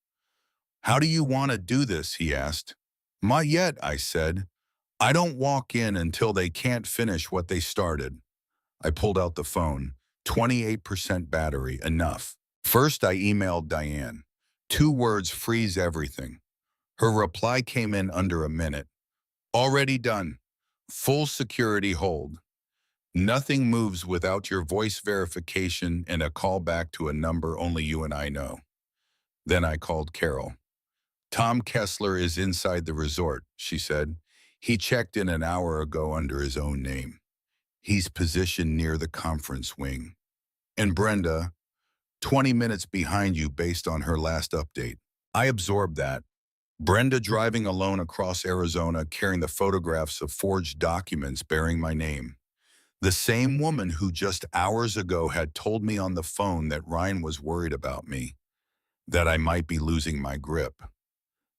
"How do you want to do this?" he asked. "Not yet," I said. "I don't walk in until they can't finish what they started." I pulled out the phone. 28% battery, enough. First, I emailed Diane. 2 words freeze everything. Her reply came in under a minute. "Already done. Full security hold. Nothing moves without your voice verification and a call back to a number only you and I know." Then I called Carol. "Tom Kessler is inside the resort," she said. "He checked in an hour ago under his own name. He's positioned near the conference wing. And Brenda, 20 minutes behind you based on her last update." I absorbed that. Brenda driving alone across Arizona carrying the photographs of forged documents bearing my name. The same woman who just hours ago had told me on the phone that Ryan was worried about me, that I might be losing my grip.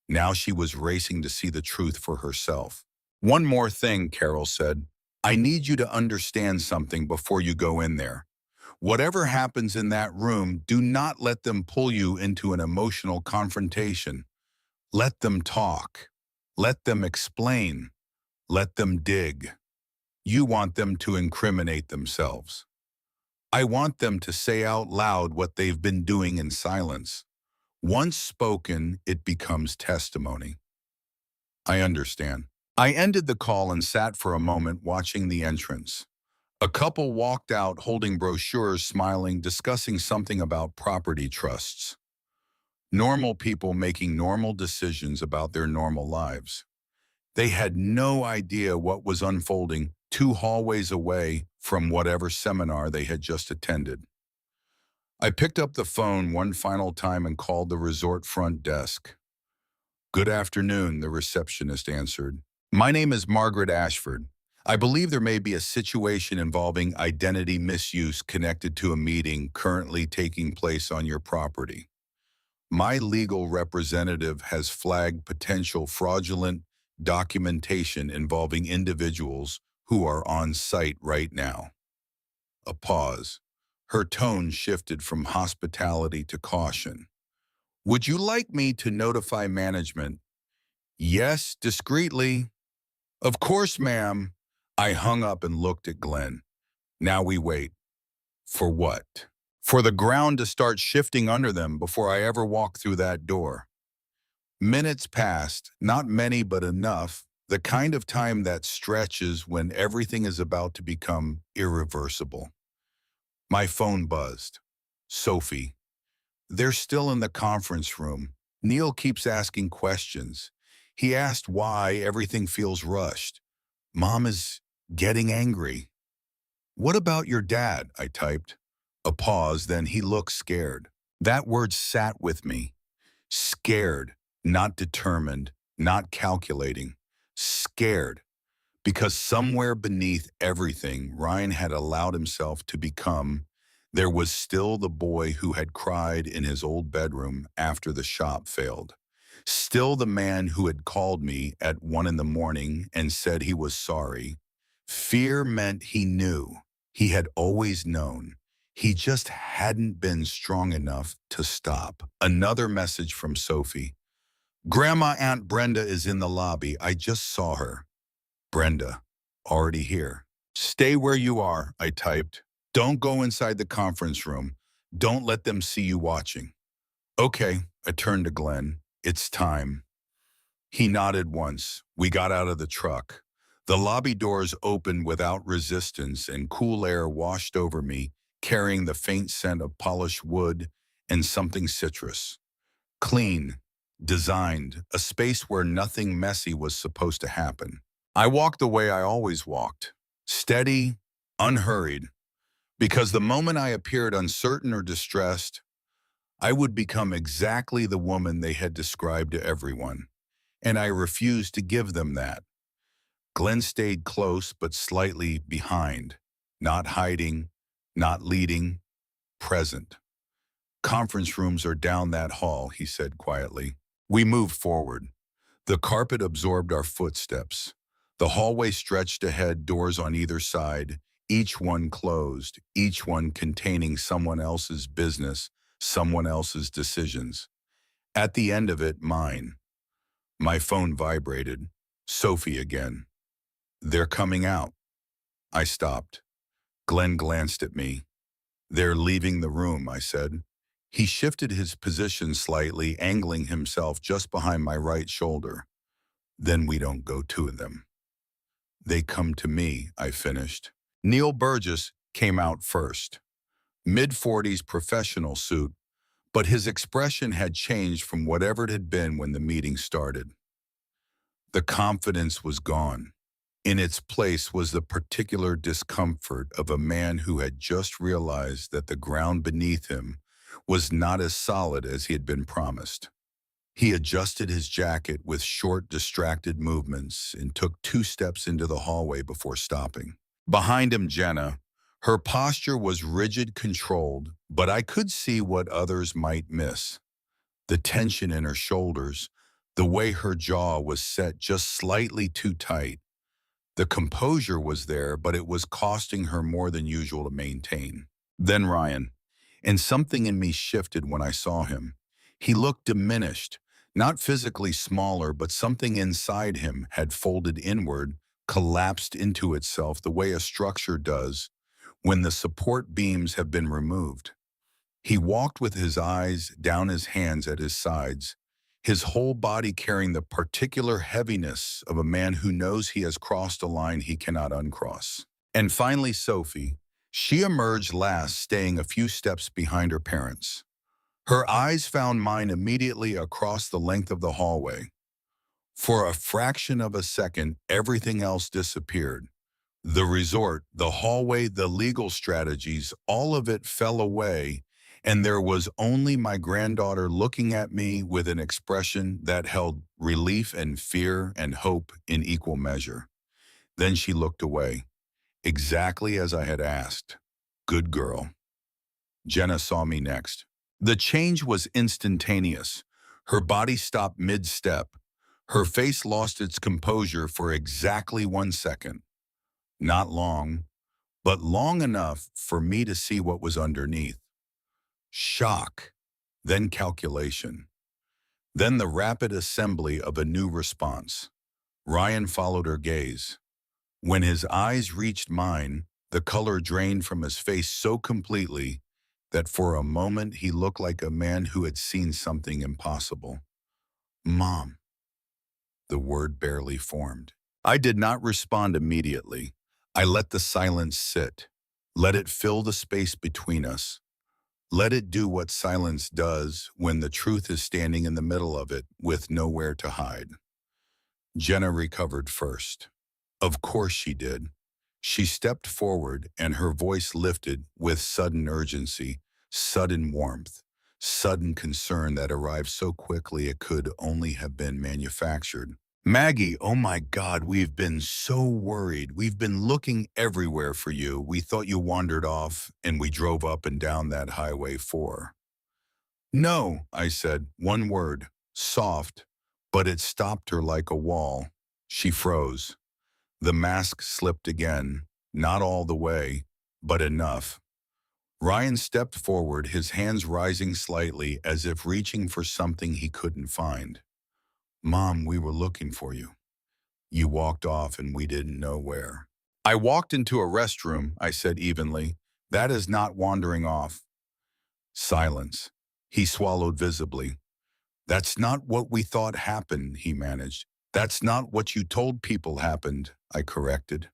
Now she was racing to see the truth for herself. "One more thing," Carol said. I need you to understand something before you go in there. Whatever happens in that room, do not let them pull you into an emotional confrontation. Let them talk. Let them explain. Let them dig. You want them to incriminate themselves. I want them to say out loud what they've been doing in silence. Once spoken, it becomes testimony. I understand. I ended the call and sat for a moment watching the entrance. A couple walked out holding brochures, smiling, discussing something about property trusts. Normal people making normal decisions about their normal lives. They had no idea what was unfolding 2 hallways away from whatever seminar they had just attended. I picked up the phone one final time and called the resort front desk. "Good afternoon," the receptionist answered. "My name is Margaret Ashford. I believe there may be a situation involving identity misuse connected to a meeting currently taking place on your property. My legal representative has flagged potential fraudulent documentation involving individuals who are on site right now." A pause. Her tone shifted from hospitality to caution. "Would you like me to notify management?" "Yes, discreetly." "Of course, ma'am." I hung up and looked at Glenn. Now we wait. For what? For the ground to start shifting under them before I ever walk through that door. Minutes passed, not many but enough, the kind of time that stretches when everything is about to become irreversible. My phone buzzed. Sophie. They're still in the conference room. Neil keeps asking questions. He asked why everything feels rushed. Mom is getting angry. "What about your dad?" I typed. A pause, then he looked scared. That word sat with me. Scared, not determined, not calculating. Scared. Because somewhere beneath everything Ryan had allowed himself to become, there was still the boy who had cried in his old bedroom after the shop failed. Still the man who had called me at 1 in the morning and said he was sorry. Fear meant he knew. He had always known. He just hadn't been strong enough to stop. Another message from Sophie. "Grandma Aunt Brenda is in the lobby. I just saw her." Brenda, already here. "Stay where you are," I typed. "Don't go inside the conference room. Don't let them see you watching." "Okay," I turned to Glenn. "It's time." He nodded once. We got out of the truck. The lobby doors opened without resistance and cool air washed over me, carrying the faint scent of polished wood and something citrus. Clean, designed, a space where nothing messy was supposed to happen. I walked the way I always walked, steady, unhurried, because the moment I appeared uncertain or distressed, I would become exactly the woman they had described to everyone, and I refused to give them that. Glenn stayed close but slightly behind, not hiding, not leading, present. "Conference rooms are down that hall," he said quietly. We moved forward. The carpet absorbed our footsteps. The hallway stretched ahead, doors on either side, each one closed, each one containing someone else's business, someone else's decisions. At the end of it, mine. My phone vibrated. Sophie again. "They're coming out." I stopped. Glenn glanced at me. "They're leaving the room," I said. He shifted his position slightly, angling himself just behind my right shoulder. "Then we don't go to them." "They come to me," I finished. Neil Burgess came out first. Mid-40s professional suit, but his expression had changed from whatever it had been when the meeting started. The confidence was gone. In its place was the particular discomfort of a man who had just realized that the ground beneath him was not as solid as he had been promised. He adjusted his jacket with short, distracted movements and took 2 steps into the hallway before stopping. Behind him, Jenna. Her posture was rigid, controlled, but I could see what others might miss. The tension in her shoulders, the way her jaw was set just slightly too tight. The composure was there, but it was costing her more than usual to maintain. Then Ryan, and something in me shifted when I saw him. He looked diminished, not physically smaller, but something inside him had folded inward, collapsed into itself the way a structure does when the support beams have been removed. He walked with his eyes down his hands at his sides, his whole body carrying the particular heaviness of a man who knows he has crossed a line he cannot uncross. And finally, Sophie. She emerged last, staying a few steps behind her parents. Her eyes found mine immediately across the length of the hallway. For a fraction of a second, everything else disappeared. The resort, the hallway, the legal strategies, all of it fell away, and there was only my granddaughter looking at me with an expression that held relief and fear and hope in equal measure. Then she looked away, exactly as I had asked. Good girl. Jenna saw me next. The change was instantaneous. Her body stopped mid-step. Her face lost its composure for exactly 1 second. Not long, but long enough for me to see what was underneath. Shock, then calculation, then the rapid assembly of a new response. Ryan followed her gaze. When his eyes reached mine, the color drained from his face so completely that for a moment he looked like a man who had seen something impossible. Mom. The word barely formed. I did not respond immediately. I let the silence sit. Let it fill the space between us. Let it do what silence does when the truth is standing in the middle of it with nowhere to hide. Jenna recovered first. Of course she did. She stepped forward and her voice lifted with sudden urgency, sudden warmth, sudden concern that arrived so quickly it could only have been manufactured. Maggie, oh my God, we've been so worried. We've been looking everywhere for you. We thought you wandered off and we drove up and down that Highway 4. No, I said, one word, soft, but it stopped her like a wall. She froze. The mask slipped again, not all the way, but enough. Ryan stepped forward, his hands rising slightly as if reaching for something he couldn't find. Mom, we were looking for you. You walked off and we didn't know where. I walked into a restroom, I said evenly. That is not wandering off. Silence. He swallowed visibly. That's not what we thought happened, he managed. That's not what you told people happened, I corrected.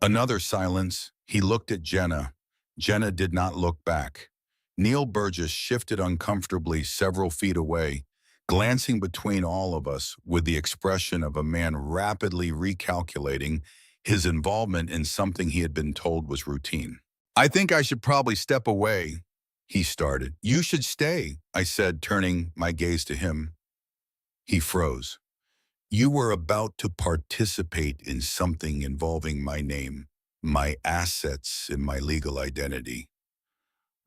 Another silence. He looked at Jenna. Jenna did not look back. Neil Burgess shifted uncomfortably several feet away, glancing between all of us with the expression of a man rapidly recalculating his involvement in something he had been told was routine. I think I should probably step away, he started. You should stay, I said, turning my gaze to him. He froze. You were about to participate in something involving my name, my assets, and my legal identity.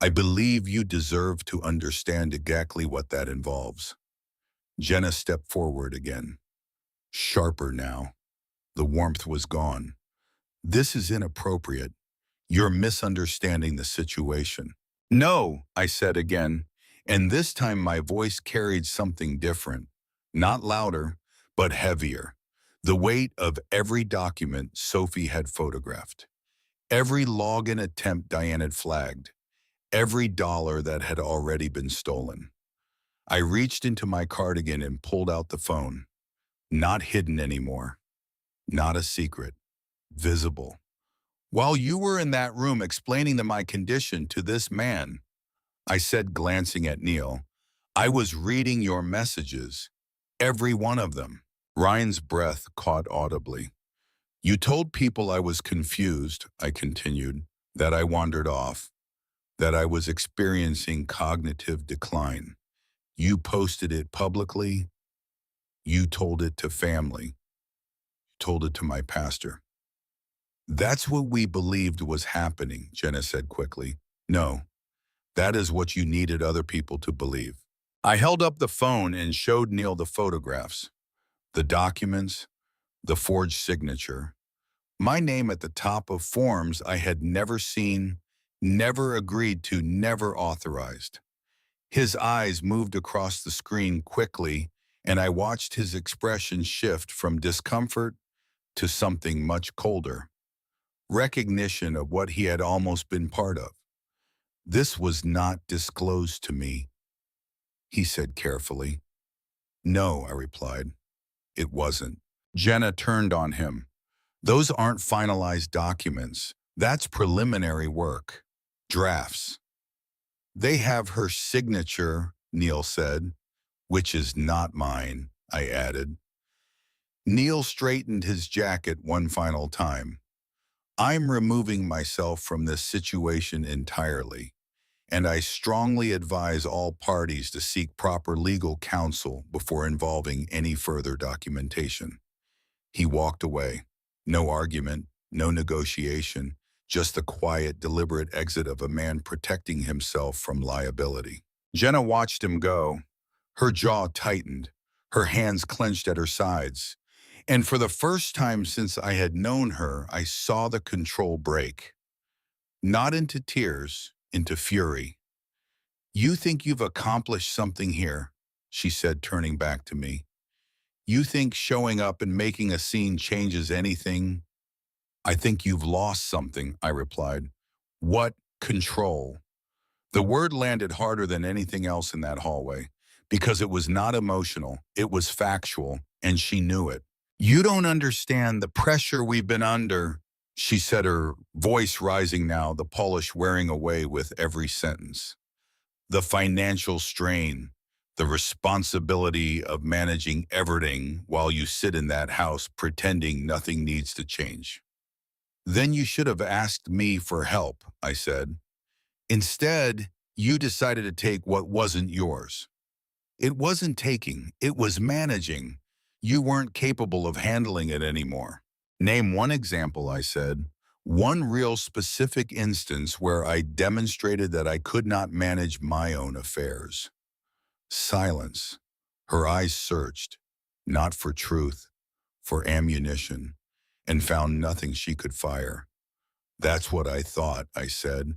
I believe you deserve to understand exactly what that involves. Jenna stepped forward again. Sharper now. The warmth was gone. This is inappropriate. You're misunderstanding the situation. No, I said again, and this time my voice carried something different. Not louder, but heavier. The weight of every document Sophie had photographed. Every login attempt Diane had flagged. Every dollar that had already been stolen. I reached into my cardigan and pulled out the phone. Not hidden anymore. Not a secret. Visible. While you were in that room explaining my condition to this man, I said, glancing at Neil, I was reading your messages. Every one of them. Ryan's breath caught audibly. You told people I was confused, I continued, that I wandered off, that I was experiencing cognitive decline. You posted it publicly. You told it to family. You told it to my pastor. That's what we believed was happening, Jenna said quickly. No, that is what you needed other people to believe. I held up the phone and showed Neil the photographs, the documents, the forged signature. My name at the top of forms I had never seen, never agreed to, never authorized. His eyes moved across the screen quickly, and I watched his expression shift from discomfort to something much colder. Recognition of what he had almost been part of. This was not disclosed to me, he said carefully. No, I replied. It wasn't. Jenna turned on him. Those aren't finalized documents. That's preliminary work. Drafts. They have her signature, Neil said, which is not mine, I added. Neil straightened his jacket one final time. I'm removing myself from this situation entirely, and I strongly advise all parties to seek proper legal counsel before involving any further documentation. He walked away. No argument, no negotiation, just the quiet, deliberate exit of a man protecting himself from liability. Jenna watched him go. Her jaw tightened, her hands clenched at her sides. And for the first time since I had known her, I saw the control break. Not into tears, into fury. You think you've accomplished something here, she said, turning back to me. You think showing up and making a scene changes anything? I think you've lost something, I replied. What control? The word landed harder than anything else in that hallway, because it was not emotional, it was factual, and she knew it. You don't understand the pressure we've been under, she said, her voice rising now, the polish wearing away with every sentence. The financial strain, the responsibility of managing everything while you sit in that house pretending nothing needs to change. Then you should have asked me for help, I said. Instead, you decided to take what wasn't yours. It wasn't taking, it was managing. You weren't capable of handling it anymore. Name one example, I said. One real specific instance where I demonstrated that I could not manage my own affairs. Silence. Her eyes searched, not for truth, for ammunition, and found nothing she could fire. That's what I thought, I said.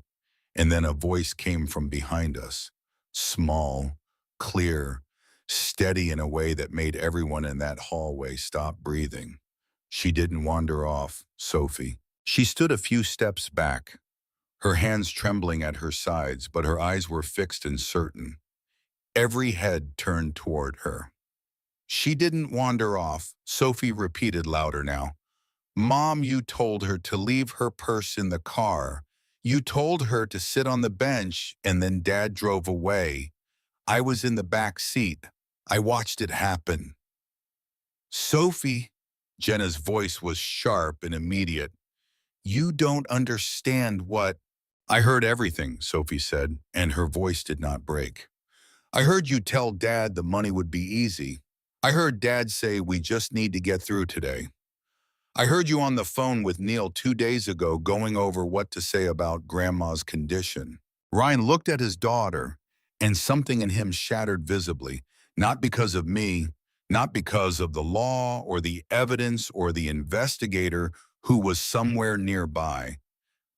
And then a voice came from behind us, small, clear, steady in a way that made everyone in that hallway stop breathing. She didn't wander off, Sophie. She stood a few steps back, her hands trembling at her sides, but her eyes were fixed and certain. Every head turned toward her. She didn't wander off, Sophie repeated louder now. Mom, you told her to leave her purse in the car. You told her to sit on the bench, and then Dad drove away. I was in the back seat. I watched it happen. Sophie, Jenna's voice was sharp and immediate. You don't understand what... I heard everything, Sophie said, and her voice did not break. I heard you tell Dad the money would be easy. I heard Dad say we just need to get through today. I heard you on the phone with Neil 2 days ago going over what to say about Grandma's condition. Ryan looked at his daughter, and something in him shattered visibly, not because of me, not because of the law or the evidence or the investigator who was somewhere nearby,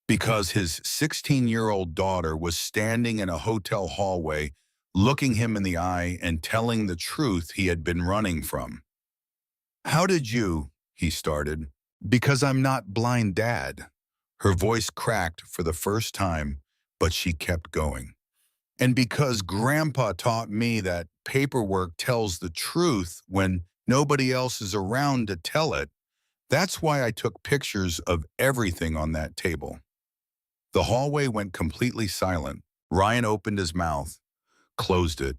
because his 16-year-old daughter was standing in a hotel hallway, looking him in the eye and telling the truth he had been running from. How did you, he started, because I'm not blind, Dad. Her voice cracked for the first time, but she kept going. And because Grandpa taught me that paperwork tells the truth when nobody else is around to tell it, that's why I took pictures of everything on that table. The hallway went completely silent. Ryan opened his mouth, closed it.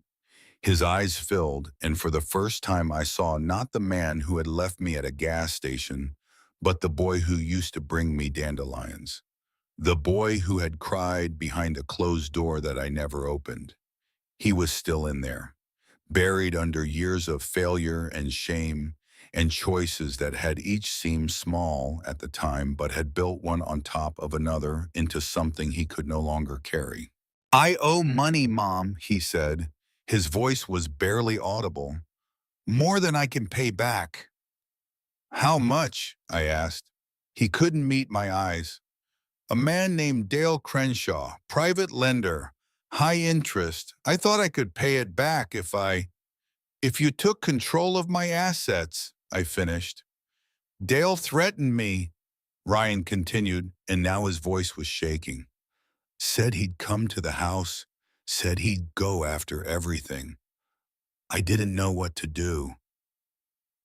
His eyes filled, and for the first time I saw not the man who had left me at a gas station, but the boy who used to bring me dandelions. The boy who had cried behind a closed door that I never opened. He was still in there, buried under years of failure and shame and choices that had each seemed small at the time but had built one on top of another into something he could no longer carry. I owe money, Mom, he said. His voice was barely audible. More than I can pay back. How much? I asked. He couldn't meet my eyes. A man named Dale Crenshaw, private lender, high interest. I thought I could pay it back if you took control of my assets, I finished. Dale threatened me, Ryan continued, and now his voice was shaking. Said he'd come to the house, said he'd go after everything. I didn't know what to do.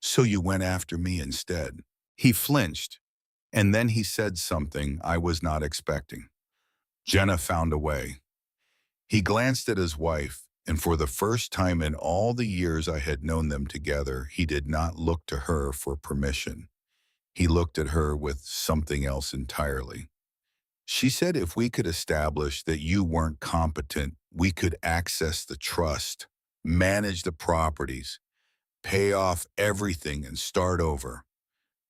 So you went after me instead. He flinched, and then he said something I was not expecting. Jenna found a way. He glanced at his wife, and for the first time in all the years I had known them together, he did not look to her for permission. He looked at her with something else entirely. She said if we could establish that you weren't competent, we could access the trust, manage the properties, pay off everything and start over.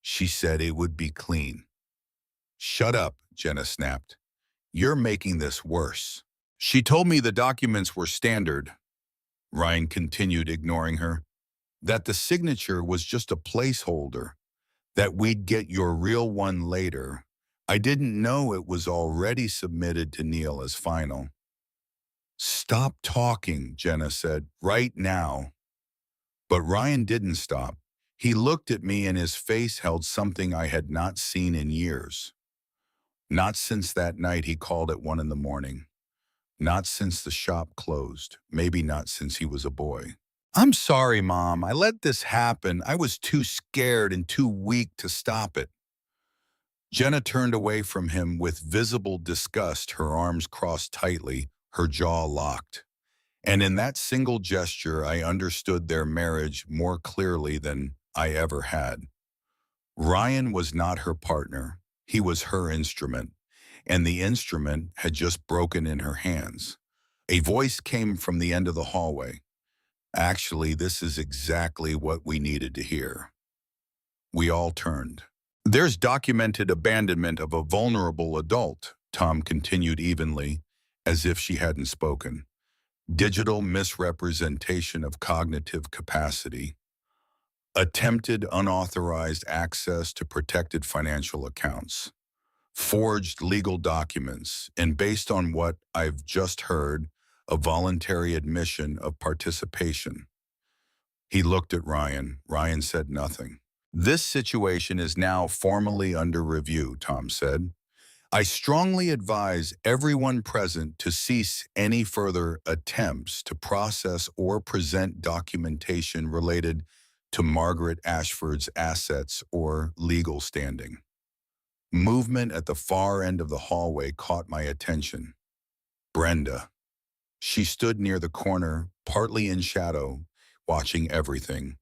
She said it would be clean. Shut up, Jenna snapped. You're making this worse. She told me the documents were standard, Ryan continued, ignoring her, that the signature was just a placeholder, that we'd get your real one later. I didn't know it was already submitted to Neil as final. Stop talking, Jenna said, right now. But Ryan didn't stop. He looked at me and his face held something I had not seen in years. Not since that night he called at 1 a.m. Not since the shop closed. Maybe not since he was a boy. I'm sorry, Mom. I let this happen. I was too scared and too weak to stop it. Jenna turned away from him with visible disgust, her arms crossed tightly, her jaw locked. And in that single gesture, I understood their marriage more clearly than I ever had. Ryan was not her partner. He was her instrument, and the instrument had just broken in her hands. A voice came from the end of the hallway. Actually, this is exactly what we needed to hear. We all turned. There's documented abandonment of a vulnerable adult, Tom continued evenly, as if she hadn't spoken. Digital misrepresentation of cognitive capacity. Attempted unauthorized access to protected financial accounts. Forged legal documents, and based on what I've just heard, a voluntary admission of participation. He looked at Ryan. Ryan said nothing. This situation is now formally under review, Tom said. I strongly advise everyone present to cease any further attempts to process or present documentation related to Margaret Ashford's assets or legal standing. Movement at the far end of the hallway caught my attention. Brenda. She stood near the corner, partly in shadow, watching everything.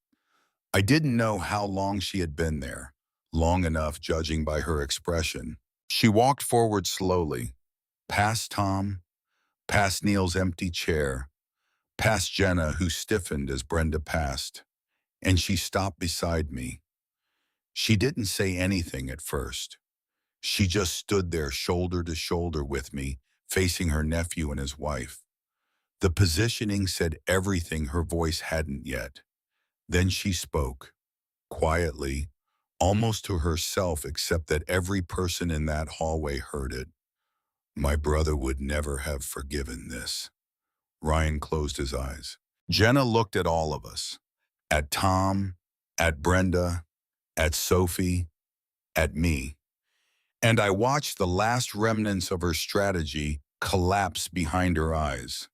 I didn't know how long she had been there, long enough judging by her expression. She walked forward slowly, past Tom, past Neil's empty chair, past Jenna, who stiffened as Brenda passed, and she stopped beside me. She didn't say anything at first. She just stood there shoulder to shoulder with me, facing her nephew and his wife. The positioning said everything her voice hadn't yet. Then she spoke, quietly, almost to herself, except that every person in that hallway heard it. My brother would never have forgiven this. Ryan closed his eyes. Jenna looked at all of us, at Tom, at Brenda, at Sophie, at me. And I watched the last remnants of her strategy collapse behind her eyes.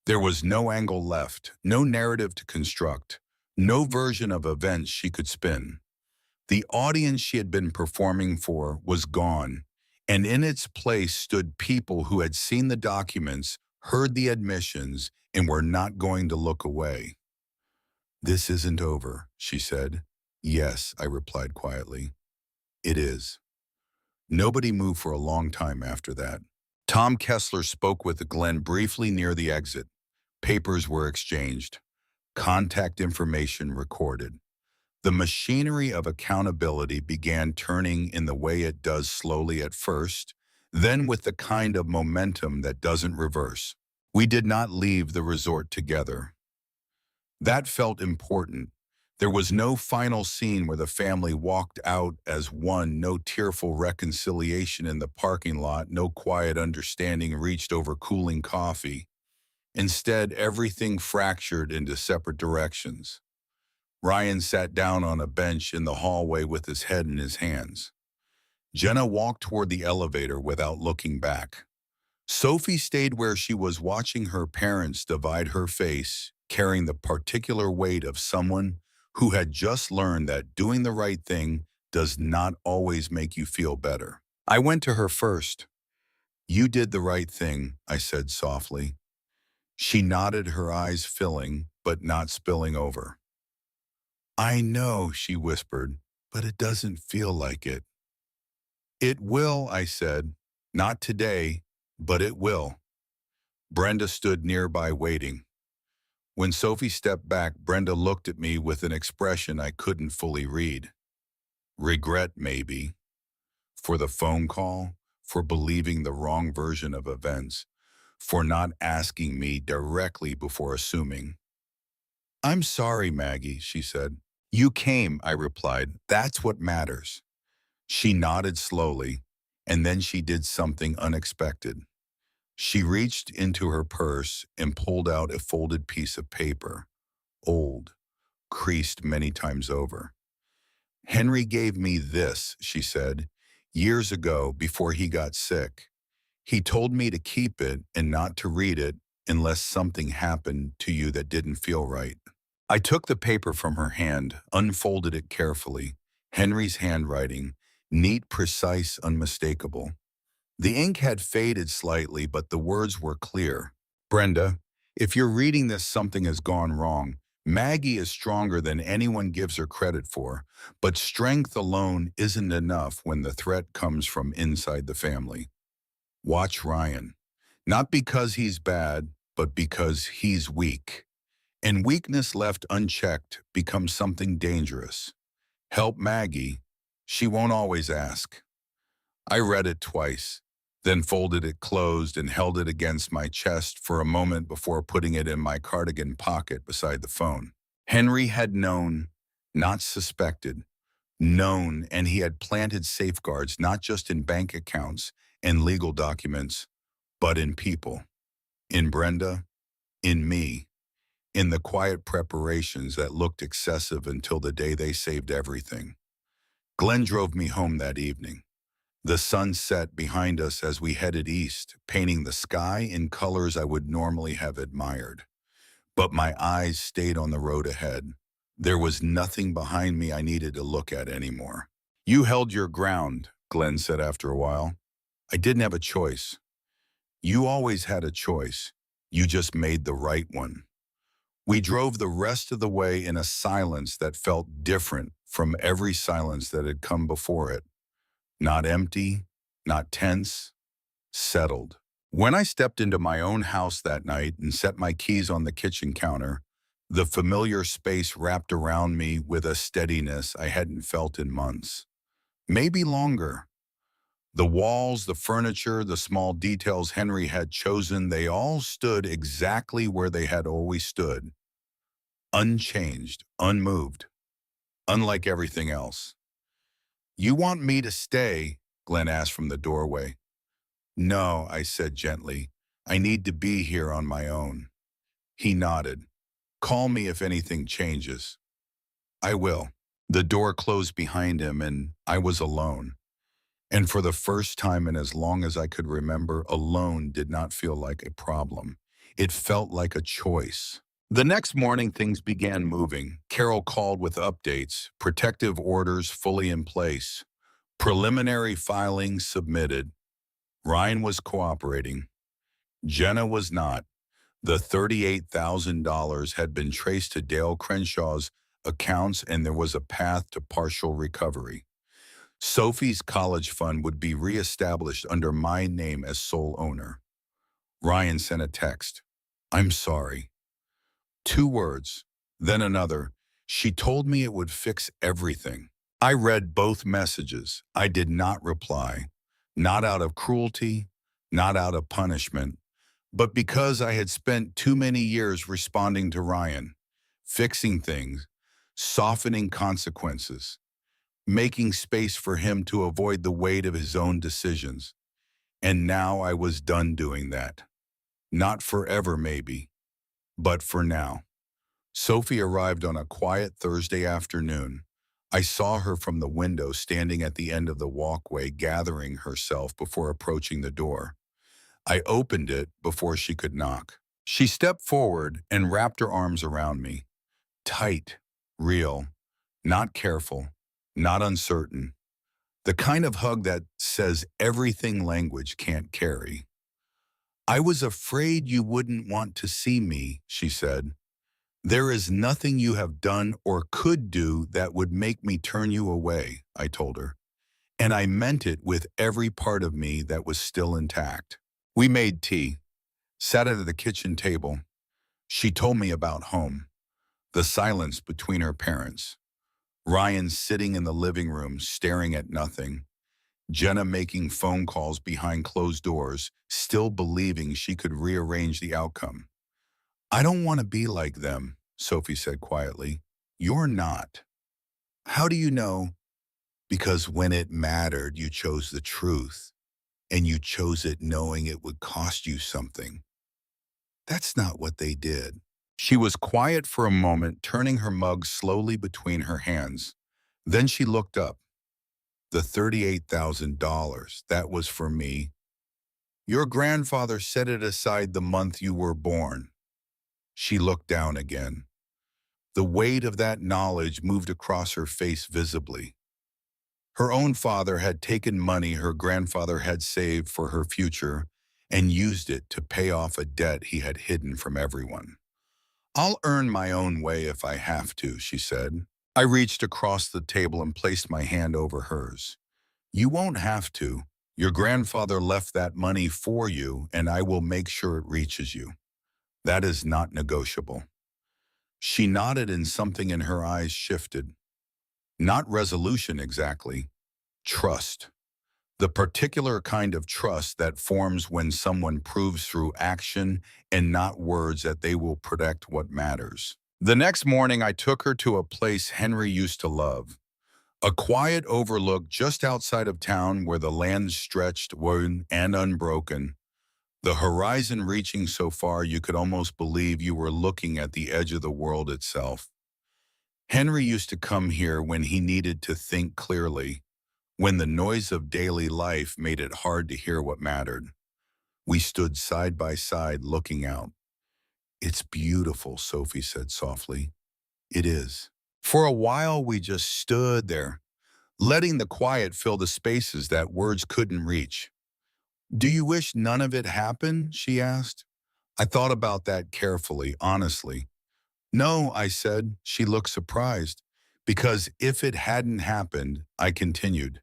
There was no angle left, no narrative to construct, no version of events she could spin. The audience she had been performing for was gone, and in its place stood people who had seen the documents, heard the admissions, and were not going to look away. This isn't over, she said. Yes, I replied quietly. It is. Nobody moved for a long time after that. Tom Kessler spoke with Glenn briefly near the exit. Papers were exchanged. Contact information recorded. The machinery of accountability began turning in the way it does slowly at first, then with the kind of momentum that doesn't reverse. We did not leave the resort together. That felt important, There was no final scene where the family walked out as one, no tearful reconciliation in the parking lot, no quiet understanding reached over cooling coffee. Instead, everything fractured into separate directions. Ryan sat down on a bench in the hallway with his head in his hands. Jenna walked toward the elevator without looking back. Sophie stayed where she was, watching her parents divide her face, carrying the particular weight of someone who had just learned that doing the right thing does not always make you feel better. I went to her first. "You did the right thing," I said softly. She nodded, her eyes filling, but not spilling over. "I know," she whispered, "but it doesn't feel like it." "It will," I said. "Not today, but it will." Brenda stood nearby waiting. When Sophie stepped back, Brenda looked at me with an expression I couldn't fully read. Regret, maybe. For the phone call, for believing the wrong version of events, for not asking me directly before assuming. "I'm sorry, Maggie," she said. "You came," I replied. "That's what matters." She nodded slowly, and then she did something unexpected. She reached into her purse and pulled out a folded piece of paper, old, creased many times over. "Henry gave me this," she said, "years ago before he got sick. He told me to keep it and not to read it unless something happened to you that didn't feel right." I took the paper from her hand, unfolded it carefully. Henry's handwriting, neat, precise, unmistakable. The ink had faded slightly, but the words were clear. "Brenda, if you're reading this, something has gone wrong. Maggie is stronger than anyone gives her credit for, but strength alone isn't enough when the threat comes from inside the family. Watch Ryan. Not because he's bad, but because he's weak. And weakness left unchecked becomes something dangerous. Help Maggie. She won't always ask." I read it twice, then folded it closed and held it against my chest for a moment before putting it in my cardigan pocket beside the phone. Henry had known, not suspected, known, and he had planted safeguards not just in bank accounts and legal documents, but in people. In Brenda, in me, in the quiet preparations that looked excessive until the day they saved everything. Glenn drove me home that evening. The sun set behind us as we headed east, painting the sky in colors I would normally have admired. But my eyes stayed on the road ahead. There was nothing behind me I needed to look at anymore. "You held your ground," Glenn said after a while. "I didn't have a choice." "You always had a choice. You just made the right one." We drove the rest of the way in a silence that felt different from every silence that had come before it. Not empty, not tense, settled. When I stepped into my own house that night and set my keys on the kitchen counter, the familiar space wrapped around me with a steadiness I hadn't felt in months. Maybe longer. The walls, the furniture, the small details Henry had chosen, they all stood exactly where they had always stood. Unchanged, unmoved, unlike everything else. "You want me to stay?" Glenn asked from the doorway. "No," I said gently. "I need to be here on my own." He nodded. "Call me if anything changes." "I will." The door closed behind him and I was alone. And for the first time in as long as I could remember, alone did not feel like a problem. It felt like a choice. The next morning, things began moving. Carol called with updates, protective orders fully in place, preliminary filings submitted. Ryan was cooperating. Jenna was not. The $38,000 had been traced to Dale Crenshaw's accounts and there was a path to partial recovery. Sophie's college fund would be reestablished under my name as sole owner. Ryan sent a text. "I'm sorry." 2 words, then another. She told me it would fix everything. I read both messages. I did not reply. Not out of cruelty, not out of punishment, but because I had spent too many years responding to Ryan, fixing things, softening consequences, making space for him to avoid the weight of his own decisions. And now I was done doing that. Not forever, maybe, but for now. Sophie arrived on a quiet Thursday afternoon. I saw her from the window standing at the end of the walkway, gathering herself before approaching the door. I opened it before she could knock. She stepped forward and wrapped her arms around me. Tight, real, not careful, not uncertain. The kind of hug that says everything language can't carry. "I was afraid you wouldn't want to see me," she said. "There is nothing you have done or could do that would make me turn you away," I told her. And I meant it with every part of me that was still intact. We made tea, sat at the kitchen table. She told me about home, the silence between her parents. Ryan sitting in the living room staring at nothing. Jenna making phone calls behind closed doors, still believing she could rearrange the outcome. "I don't want to be like them," Sophie said quietly. "You're not." "How do you know?" "Because when it mattered, you chose the truth, and you chose it knowing it would cost you something. That's not what they did." She was quiet for a moment, turning her mug slowly between her hands. Then she looked up. "The $38,000, that was for me. Your grandfather set it aside the month you were born." She looked down again. The weight of that knowledge moved across her face visibly. Her own father had taken money her grandfather had saved for her future and used it to pay off a debt he had hidden from everyone. "I'll earn my own way if I have to," she said. I reached across the table and placed my hand over hers. "You won't have to. Your grandfather left that money for you, and I will make sure it reaches you. That is not negotiable." She nodded and something in her eyes shifted. Not resolution exactly, trust. The particular kind of trust that forms when someone proves through action and not words that they will protect what matters. The next morning, I took her to a place Henry used to love. A quiet overlook just outside of town where the land stretched wide and unbroken, the horizon reaching so far you could almost believe you were looking at the edge of the world itself. Henry used to come here when he needed to think clearly, when the noise of daily life made it hard to hear what mattered. We stood side by side looking out. "It's beautiful," Sophie said softly. "It is." For a while we just stood there, letting the quiet fill the spaces that words couldn't reach. "Do you wish none of it happened?" she asked. I thought about that carefully, honestly. "No," I said. She looked surprised. "Because if it hadn't happened," I continued,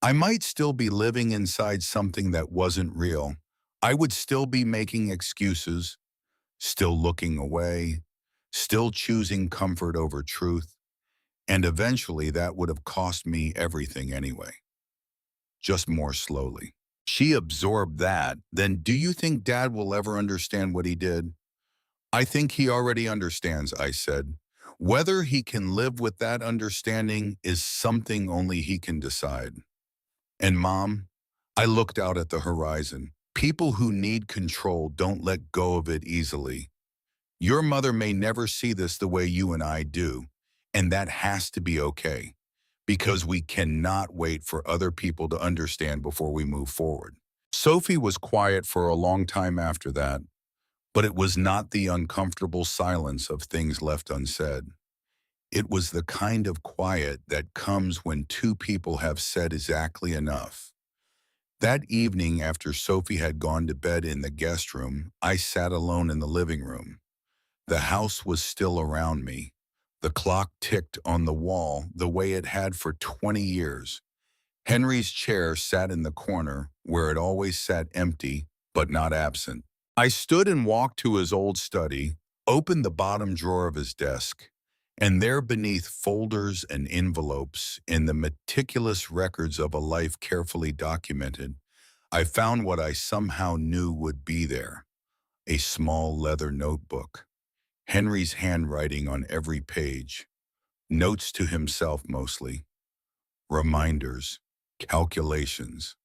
"I might still be living inside something that wasn't real. I would still be making excuses, still looking away, still choosing comfort over truth, and eventually that would have cost me everything anyway, just more slowly." She absorbed that. "Then do you think Dad will ever understand what he did?" "I think he already understands," I said. "Whether he can live with that understanding is something only he can decide." "And Mom?" I looked out at the horizon. "People who need control don't let go of it easily. Your mother may never see this the way you and I do, and that has to be okay, because we cannot wait for other people to understand before we move forward." Sophie was quiet for a long time after that, but it was not the uncomfortable silence of things left unsaid. It was the kind of quiet that comes when two people have said exactly enough. That evening, after Sophie had gone to bed in the guest room, I sat alone in the living room. The house was still around me. The clock ticked on the wall the way it had for 20 years. Henry's chair sat in the corner, where it always sat, empty, but not absent. I stood and walked to his old study, opened the bottom drawer of his desk, and there beneath folders and envelopes, in the meticulous records of a life carefully documented, I found what I somehow knew would be there: a small leather notebook, Henry's handwriting on every page. Notes to himself mostly, reminders, calculations.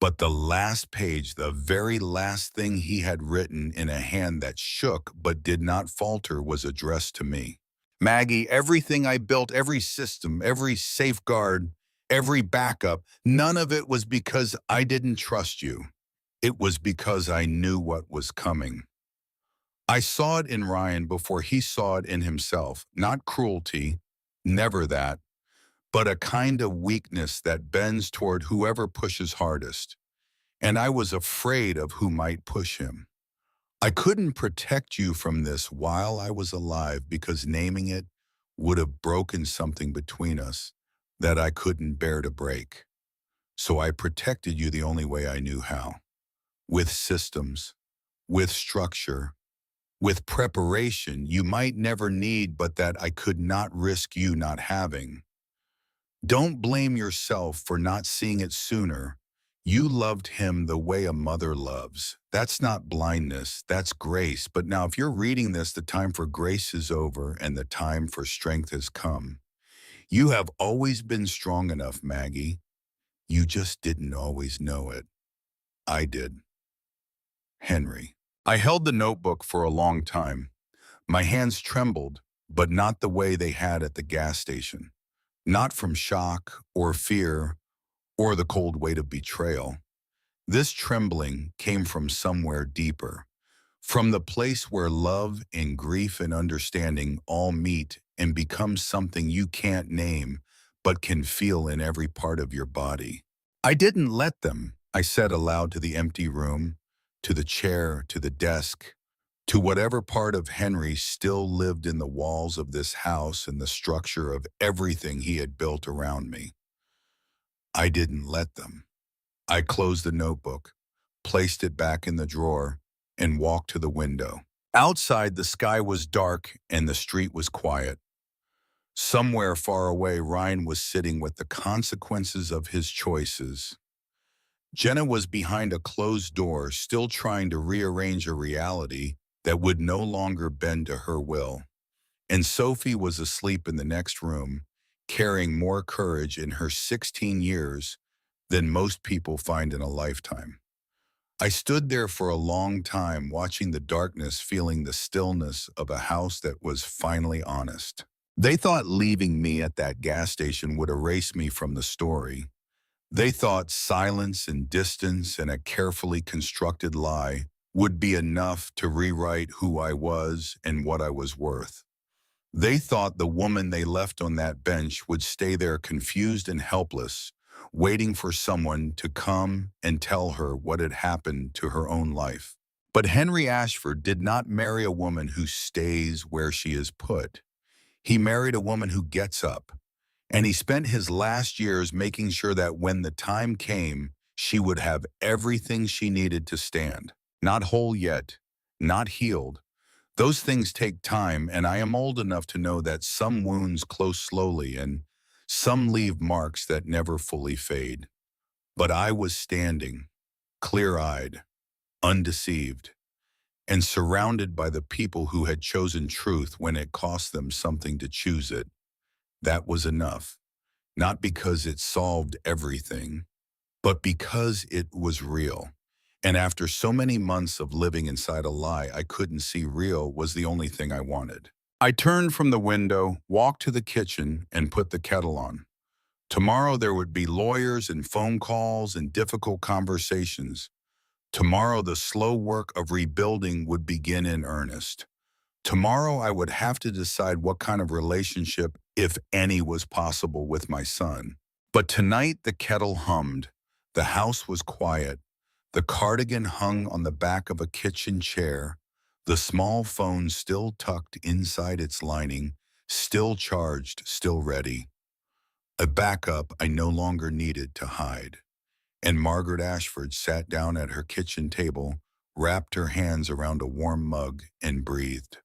But the last page, the very last thing he had written in a hand that shook but did not falter, was addressed to me. Maggie, everything I built, every system, every safeguard, every backup, none of it was because I didn't trust you. It was because I knew what was coming. I saw it in Ryan before he saw it in himself. Not cruelty, never that, but a kind of weakness that bends toward whoever pushes hardest. And I was afraid of who might push him. I couldn't protect you from this while I was alive because naming it would have broken something between us that I couldn't bear to break. So I protected you the only way I knew how. With systems, with structure, with preparation you might never need but that I could not risk you not having. Don't blame yourself for not seeing it sooner. You loved him the way a mother loves. That's not blindness, that's grace. But now if you're reading this, the time for grace is over and the time for strength has come. You have always been strong enough, Maggie. You just didn't always know it. I did. Henry. I held the notebook for a long time. My hands trembled, but not the way they had at the gas station. Not from shock or fear or the cold weight of betrayal. This trembling came from somewhere deeper, from the place where love and grief and understanding all meet and become something you can't name but can feel in every part of your body. I didn't let them, I said aloud to the empty room, to the chair, to the desk, to whatever part of Henry still lived in the walls of this house and the structure of everything he had built around me. I didn't let them. I closed the notebook, placed it back in the drawer, and walked to the window. Outside, the sky was dark and the street was quiet. Somewhere far away, Ryan was sitting with the consequences of his choices. Jenna was behind a closed door, still trying to rearrange a reality that would no longer bend to her will. And Sophie was asleep in the next room, carrying more courage in her 16 years than most people find in a lifetime. I stood there for a long time, watching the darkness, feeling the stillness of a house that was finally honest. They thought leaving me at that gas station would erase me from the story. They thought silence and distance and a carefully constructed lie would be enough to rewrite who I was and what I was worth. They thought the woman they left on that bench would stay there confused and helpless, waiting for someone to come and tell her what had happened to her own life. But Henry Ashford did not marry a woman who stays where she is put. He married a woman who gets up, and he spent his last years making sure that when the time came, she would have everything she needed to stand. Not whole yet, not healed. Those things take time, and I am old enough to know that some wounds close slowly and some leave marks that never fully fade. But I was standing, clear-eyed, undeceived, and surrounded by the people who had chosen truth when it cost them something to choose it. That was enough, not because it solved everything, but because it was real. And after so many months of living inside a lie I couldn't see, real was the only thing I wanted. I turned from the window, walked to the kitchen, and put the kettle on. Tomorrow there would be lawyers and phone calls and difficult conversations. Tomorrow the slow work of rebuilding would begin in earnest. Tomorrow I would have to decide what kind of relationship, if any, was possible with my son. But tonight the kettle hummed. The house was quiet. The cardigan hung on the back of a kitchen chair, the small phone still tucked inside its lining, still charged, still ready. A backup I no longer needed to hide. And Margaret Ashford sat down at her kitchen table, wrapped her hands around a warm mug, and breathed.